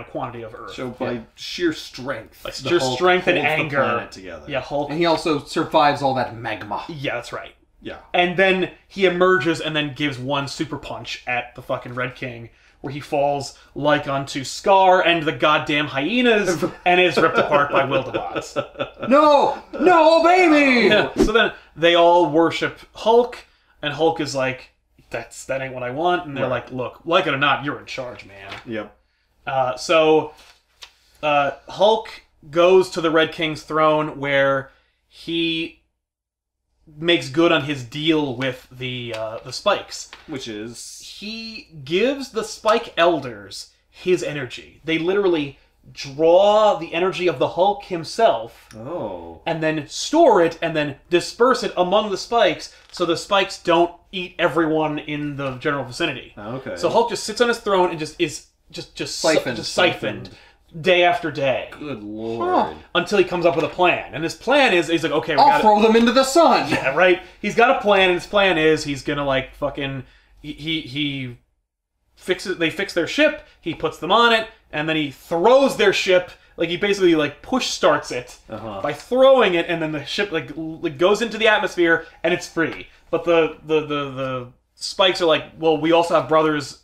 quantity of Earth. So by sheer strength, Like sheer strength and anger. The planet together. Yeah, Hulk. And he also survives all that magma. Yeah, that's right. Yeah. And then he emerges and then gives one super punch at the fucking Red King, where he falls like onto Scar and the goddamn hyenas and is ripped apart by Wildabots. No! No, baby! Yeah. So then they all worship Hulk, and Hulk is like, that ain't what I want. And they're like, look, like it or not, you're in charge, man. Yep. So Hulk goes to the Red King's throne where he makes good on his deal with the spikes. Which is... He gives the Spike Elders his energy. They literally draw the energy of the Hulk himself, and then store it, and then disperse it among the spikes, so the spikes don't eat everyone in the general vicinity. Okay. So Hulk just sits on his throne and is siphoned day after day. Good lord. Until he comes up with a plan. And his plan is, he's like, okay, I'll throw them into the sun. Yeah, right? He's got a plan, and his plan is he's gonna, like, fucking... He fixes... They fix their ship, he puts them on it, and then he throws their ship... Like, he basically, like, push-starts it by throwing it, and then the ship, like, goes into the atmosphere, and it's free. But the spikes are like, well, we also have brothers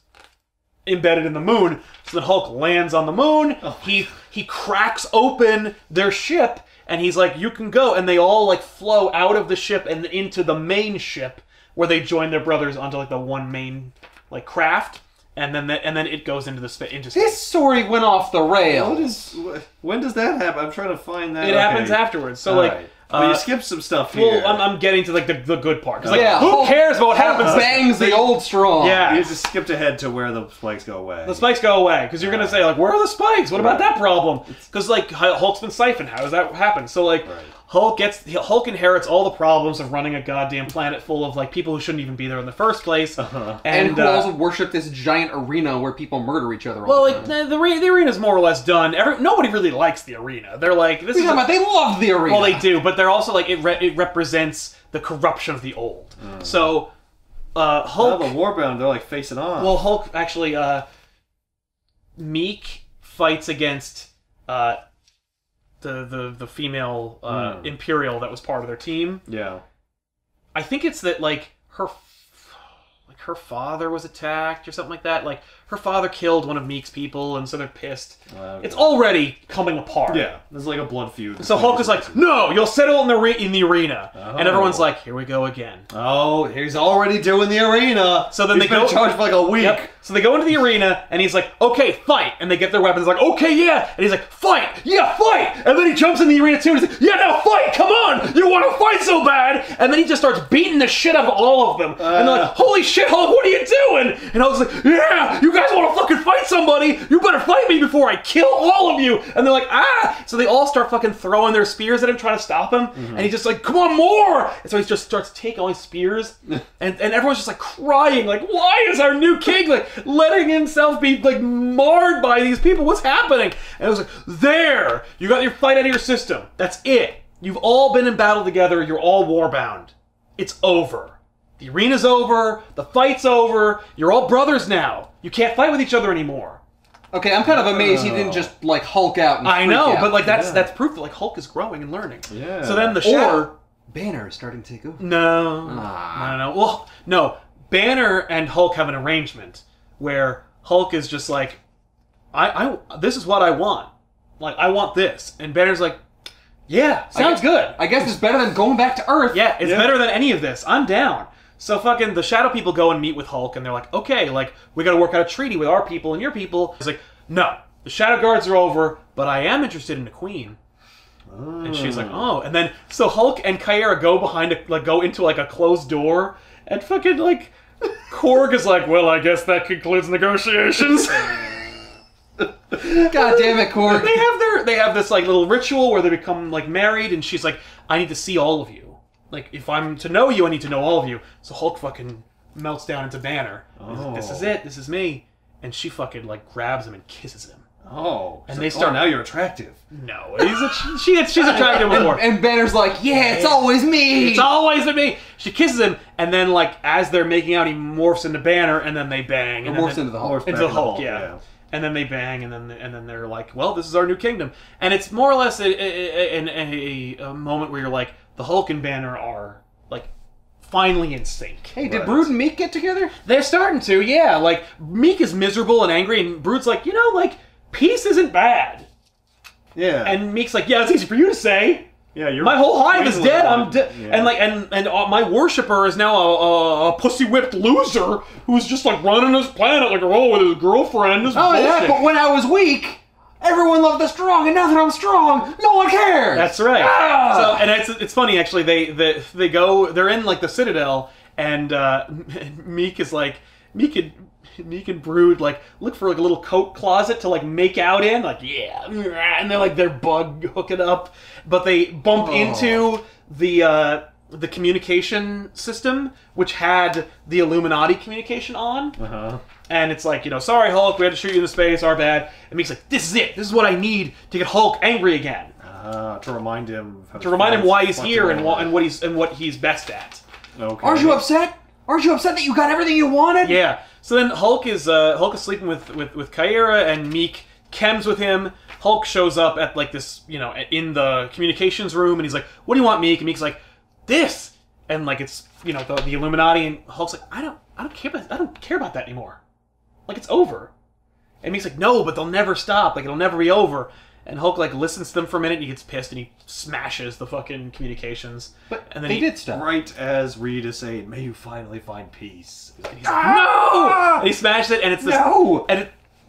embedded in the moon, so then Hulk lands on the moon, he cracks open their ship, and he's like, you can go, and they all, like, flow out of the ship and into the main ship, where they join their brothers onto, like, the one main, like, craft. And then it goes into space. This story went off the rails. When does that happen? I'm trying to find that. It happens afterwards. So, like... Well, you skipped some stuff here. Well, I'm getting to, like, the good part. Because, like, who cares about what happens? Bangs the old strong. Yeah. You just skipped ahead to where the spikes go away. The spikes go away. Because you're going to say, like, where are the spikes? What about that problem? Because, like, Hulk's been siphoned. How does that happen? So, like... Right. Hulk inherits all the problems of running a goddamn planet full of, like, people who shouldn't even be there in the first place. And who also worship this giant arena where people murder each other all the time. Well, like, the arena's more or less done. Nobody really likes the arena. They're like... They love the arena! Well, they do, but they're also, like, it represents the corruption of the old. So, Hulk... the Warbound, they're, like, facing off. Well, Hulk, actually, Meek fights against... the female Imperial that was part of their team. Yeah. I think it's that, like, her father was attacked or something like that. Like, her father killed one of Meek's people, and so they're pissed. Okay. It's already coming apart. Yeah, there's like a blood feud. So Hulk is like, no, you'll settle in the arena. And everyone's like, here we go again. Oh, he's already doing the arena. So then he's been in charge for like a week. Yep. So they go into the arena, and he's like, okay, fight. And they get their weapons, like, okay, yeah. And he's like, fight, yeah, fight. And then he jumps in the arena too, and he's like, yeah, now fight, come on. You want to fight so bad. And then he just starts beating the shit out of all of them. And they're like, holy shit, Hulk, what are you doing? And Hulk's like, yeah, you guys want to fucking fight somebody? You better fight me before I kill all of you. And they're like, ah. So they all start fucking throwing their spears at him, trying to stop him. And he's just like, come on, more. And so he just starts taking all his spears. and everyone's just like crying, like, why is our new king like letting himself be like marred by these people? What's happening? And it was like, there, you got your fight out of your system. That's it. You've all been in battle together. You're all warbound. It's over. The arena's over. The fight's over. You're all brothers now. You can't fight with each other anymore. Okay, I'm kind of amazed he didn't just like Hulk out. And I know, out. but like that's proof that like Hulk is growing and learning. Yeah. So then the Shadow... Or Banner is starting to take over. No. Well, no. Banner and Hulk have an arrangement where Hulk is just like, this is what I want. Like, I want this. And Banner's like, yeah, sounds good. I guess it's better than going back to Earth. Yeah, it's better than any of this. I'm down. So fucking the Shadow people go and meet with Hulk, and they're like, okay, like, we gotta work out a treaty with our people and your people. He's like, no, the Shadow Guards are over, but I am interested in a queen. And she's like, oh. And then, so Hulk and Kyra go into like a closed door, and fucking like, Korg is like, well, I guess that concludes negotiations. God damn it, Korg. They have this like little ritual where they become like married, and she's like, I need to see all of you. Like, if I'm to know you, I need to know all of you. So Hulk fucking melts down into Banner. He's like, this is it. This is me. And she fucking like grabs him and kisses him. Oh, and they start. Oh, now you're attractive. No, she's attractive before. And Banner's like, yeah, it's always me. It's always me. She kisses him, and then like as they're making out, he morphs into Banner, and then they bang. And morphs into the Hulk. Into the Hulk, yeah. And then they bang, and then they're like, well, this is our new kingdom. And it's more or less a moment where you're like, the Hulk and Banner are like finally in sync. Hey, did Brood and Meek get together? They're starting to, yeah. Like Meek is miserable and angry, and Brood's like, you know, like peace isn't bad. Yeah. And Meek's like, yeah, it's easy for you to say. Yeah, my whole hive is dead. I'm dead. Yeah. And like, and my worshipper is now a pussy whipped loser who's just like running his planet like with his girlfriend. This bullshit. Yeah, but when I was weak, everyone loved the strong, and now that I'm strong, no one cares. That's right. So, and it's funny actually. They're in like the Citadel, and Meek is like, Meek and Brood like look for like a little coat closet to like make out in, like yeah, and they're like they're bug hooking up, but they bump into the communication system, which had the Illuminati communication on. And it's like, sorry, Hulk, we had to shoot you into space, our bad. And Meek's like, this is it. This is what I need to get Hulk angry again. To remind him. Why he's here and what he's best at. Okay. Aren't you upset? Aren't you upset that you got everything you wanted? Yeah. So then Hulk is sleeping with Kyra, and Meek chems with him. Hulk shows up at like this, in the communications room, and he's like, "What do you want, Meek?" And Meek's like, "This." And like it's the Illuminati, and Hulk's like, I don't care about that anymore. Like it's over. And Meek's like, no, but they'll never stop. Like it'll never be over. And Hulk like listens to them for a minute, and he gets pissed, and he smashes the fucking communications. But and then they did stop. Right as Reed is saying, "May you finally find peace." And he's like, no! And he smashed it, and it's this. No!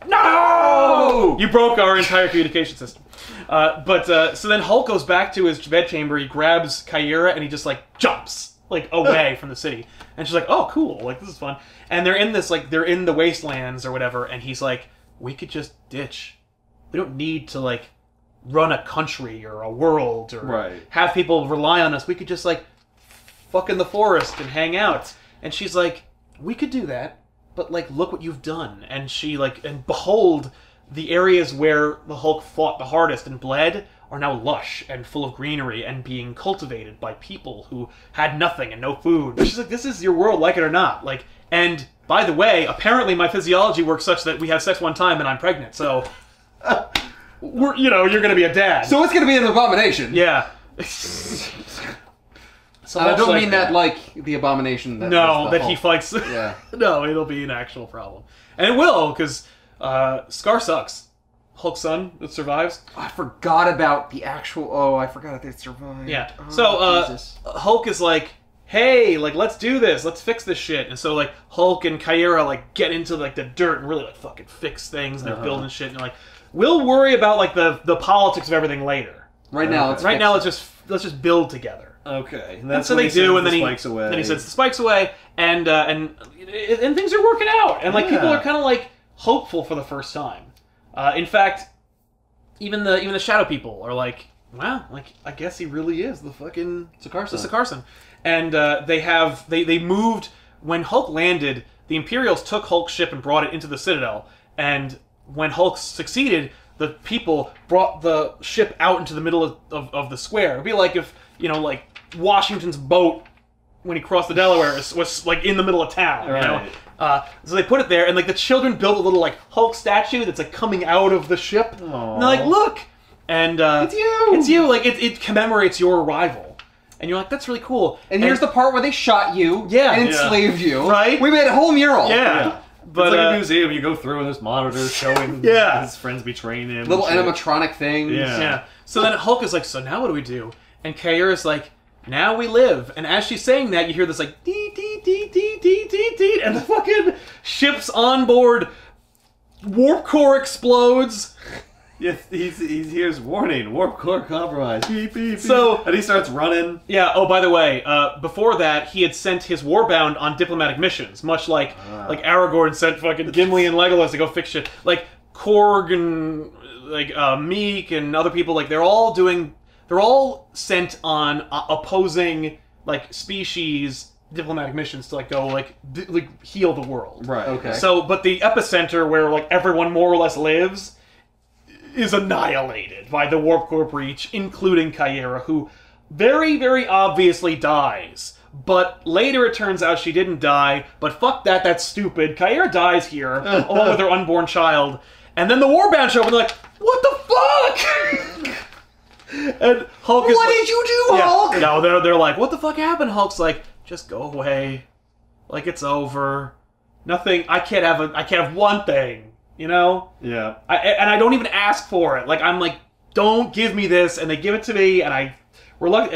No! You broke our entire communication system. So then Hulk goes back to his bedchamber. He grabs Kyra, and he just like jumps like away from the city. And she's like, "Oh, cool! Like this is fun." And they're in this they're in the wastelands or whatever. And he's like, "We could just ditch. We don't need to like run a country or a world or have people rely on us. We could just like fuck in the forest and hang out." And she's like, "We could do that, but like look what you've done." And she and behold, the areas where the Hulk fought the hardest and bled are now lush and full of greenery and being cultivated by people who had nothing and no food. She's like, "This is your world, like it or not." Like, and by the way, apparently my physiology works such that we have sex one time and I'm pregnant, so you're gonna be a dad. So it's gonna be an abomination. Yeah. So I don't mean that like the abomination. That he fights. Yeah. No, it'll be an actual problem, and it will because Scar sucks. Hulk's son that survives. I forgot about the actual. Oh, I forgot that it survived. Yeah. Oh, so Hulk is like, "Hey, like let's do this. Let's fix this shit." And so like Hulk and Kyra like get into like the dirt and really like fucking fix things. And they're building shit and they're like, "We'll worry about like the politics of everything later. Right now, let's just build together." Okay, and so they do, and then he sends the spikes away, and things are working out, and like people are kind of like hopeful for the first time. In fact, even the shadow people are like, "Wow, like I guess he really is the fucking Sakaarson." And they moved when Hulk landed. The Imperials took Hulk's ship and brought it into the Citadel, and when Hulk succeeded, the people brought the ship out into the middle of the square. It'd be like if like Washington's boat when he crossed the Delaware was like in the middle of town, so they put it there, and like the children built a little like Hulk statue that's like coming out of the ship. Aww. And they're like, "Look," and it's you, like it commemorates your arrival, and you're like, "That's really cool." And here's the part where they shot you, and enslaved you. Right? We made a whole mural. Yeah. But it's like a museum. You go through and there's monitors showing his friends betraying him. Little animatronic things. Yeah. So then Hulk is like, "So now what do we do?" And Kyra's like, "Now we live." And as she's saying that, you hear this like dee dee dee dee dee dee dee, and the fucking ship's on board warp core explodes. Yeah, he hears warning, warp core compromised. Beep, beep, beep. So and he starts running. Yeah. Oh, by the way, before that, he had sent his Warbound on diplomatic missions, much like Aragorn sent fucking Gimli and Legolas to go fix shit. Like Korg and like Meek and other people, like they're all sent on opposing like species diplomatic missions to like go like heal the world. Right. Okay. So, but the epicenter where like everyone more or less lives is annihilated by the warp core breach, including Kyra, who very, very obviously dies. But later it turns out she didn't die. But fuck that, that's stupid. Kyra dies here, along with her unborn child. And then the Warbound show up and they're like, "What the fuck?" And Hulk is What did you do, Hulk? No, they're like, "What the fuck happened?" Hulk's like, "Just go away. Like it's over. Nothing. I can't have one thing. You know?" Yeah. And I don't even ask for it. Like I'm like, "Don't give me this," and they give it to me, and we're like,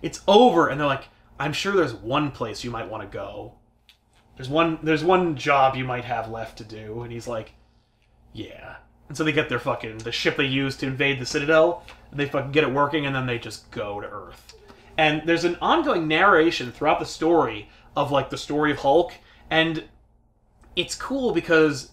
it's over. And they're like, "I'm sure there's one place you might want to go. There's one job you might have left to do." And he's like, "Yeah." And so they get the ship they use to invade the Citadel, and they fucking get it working, and then they just go to Earth. And there's an ongoing narration throughout the story of like the story of Hulk, and it's cool because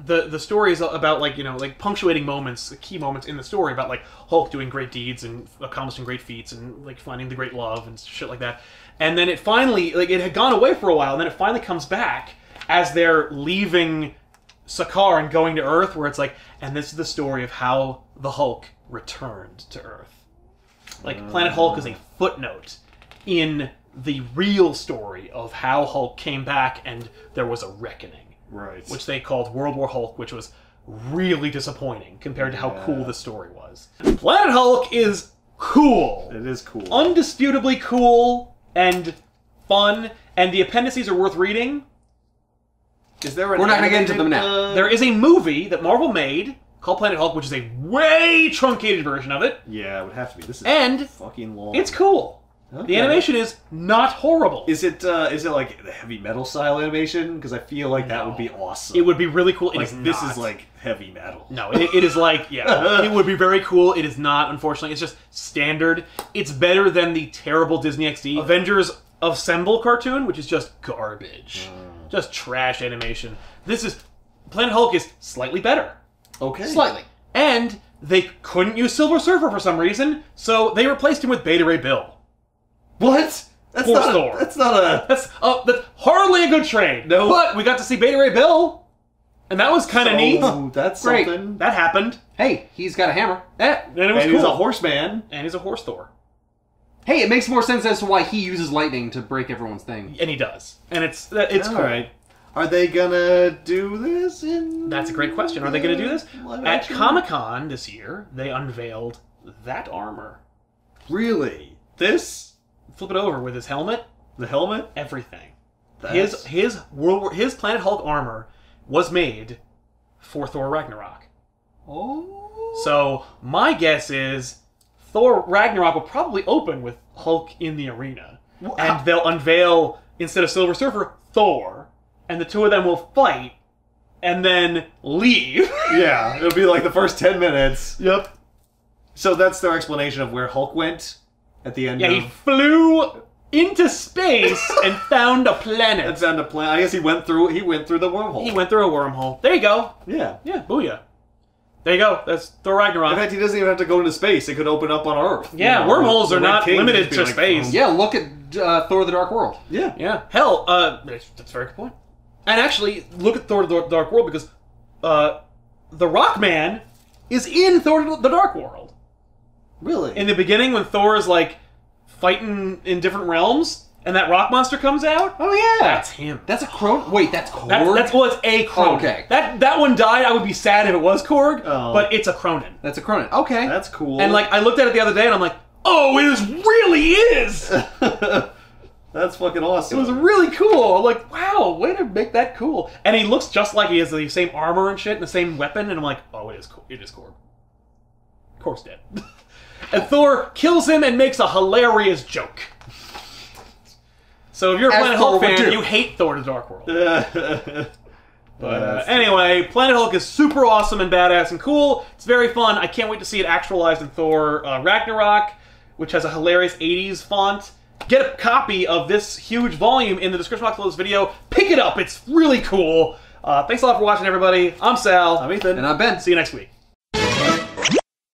the story is about, like, you know, like punctuating moments, key moments in the story about, like, Hulk doing great deeds and accomplishing great feats and, like, finding the great love and shit like that. And then it finally, like, it had gone away for a while, and then it finally comes back as they're leaving Sakaar and going to Earth, where it's like, and this is the story of how the Hulk returned to Earth. Like, Planet Hulk is a footnote in the real story of how Hulk came back and there was a reckoning. Right. Which they called World War Hulk, which was really disappointing compared to how cool the story was. Planet Hulk is cool. It is cool. Undisputably cool and fun, and the appendices are worth reading. Is there We're not going to get into them now. There is a movie that Marvel made called Planet Hulk, which is a way truncated version of it. Yeah, it would have to be. This is and fucking long. It's cool. Okay. The animation is not horrible. Is it like the heavy metal style animation? Because I feel like that would be awesome. It would be really cool. Like, this is like heavy metal. No, it is like, yeah, it would be very cool. It is not, unfortunately. It's just standard. It's better than the terrible Disney XD Avengers Assemble cartoon, which is just garbage. Just trash animation. This is... Planet Hulk is slightly better. Okay. Slightly. And they couldn't use Silver Surfer for some reason, so they replaced him with Beta Ray Bill. What? That's hardly a good trade. No. But we got to see Beta Ray Bill, and that was kind of neat. That's great. Something. That happened. Hey, he's got a hammer. Yeah, and it was cool. He's a horseman. And he's a horse Thor. Hey, it makes more sense as to why he uses lightning to break everyone's thing. And he does. And it's cool. Right. Are they gonna do this in... That's a great question. Are they gonna do this? At Comic-Con this year, they unveiled that armor. Really? This? Flip it over with his helmet. The helmet? Everything. His Planet Hulk armor was made for Thor Ragnarok. Oh. So my guess is Thor Ragnarok will probably open with Hulk in the arena, and they'll unveil, instead of Silver Surfer, Thor, and the two of them will fight and then leave. Yeah, it'll be like the first 10 minutes. Yep. So that's their explanation of where Hulk went at the end. Yeah, he flew into space and found a planet. And found a planet. I guess he went through the wormhole. He went through a wormhole. There you go. Yeah. Yeah, booyah. There you go. That's Thor Ragnarok. In fact, he doesn't even have to go into space. It could open up on Earth. Yeah, wormholes are not limited to space. Yeah, look at Thor the Dark World. Yeah. Yeah. Hell, that's a very good point. And actually, look at Thor the Dark World, because the Rockman is in Thor the Dark World. Really? In the beginning, when Thor is, like, fighting in different realms, and that rock monster comes out. Oh, yeah. That's him. That's a Kron... Wait, that's Korg? Well, it's a Kronan. Oh, okay. That one died. I would be sad if it was Korg, but it's a Kronan. That's a Kronan. Okay. That's cool. And, like, I looked at it the other day, and I'm like, oh, it really is! That's fucking awesome. It was really cool. I'm like, wow, way to make that cool. And he looks just like he has the same armor and shit, and the same weapon, and I'm like, oh, it is cool. It is Korg. Korg's dead. And Thor kills him and makes a hilarious joke. So if you're a Planet Hulk fan, you hate Thor the Dark World. But anyway, Planet Hulk is super awesome and badass and cool. It's very fun. I can't wait to see it actualized in Thor Ragnarok, which has a hilarious 80s font. Get a copy of this huge volume in the description box below this video. Pick it up. It's really cool. Thanks a lot for watching, everybody. I'm Sal. I'm Ethan. And I'm Ben. See you next week.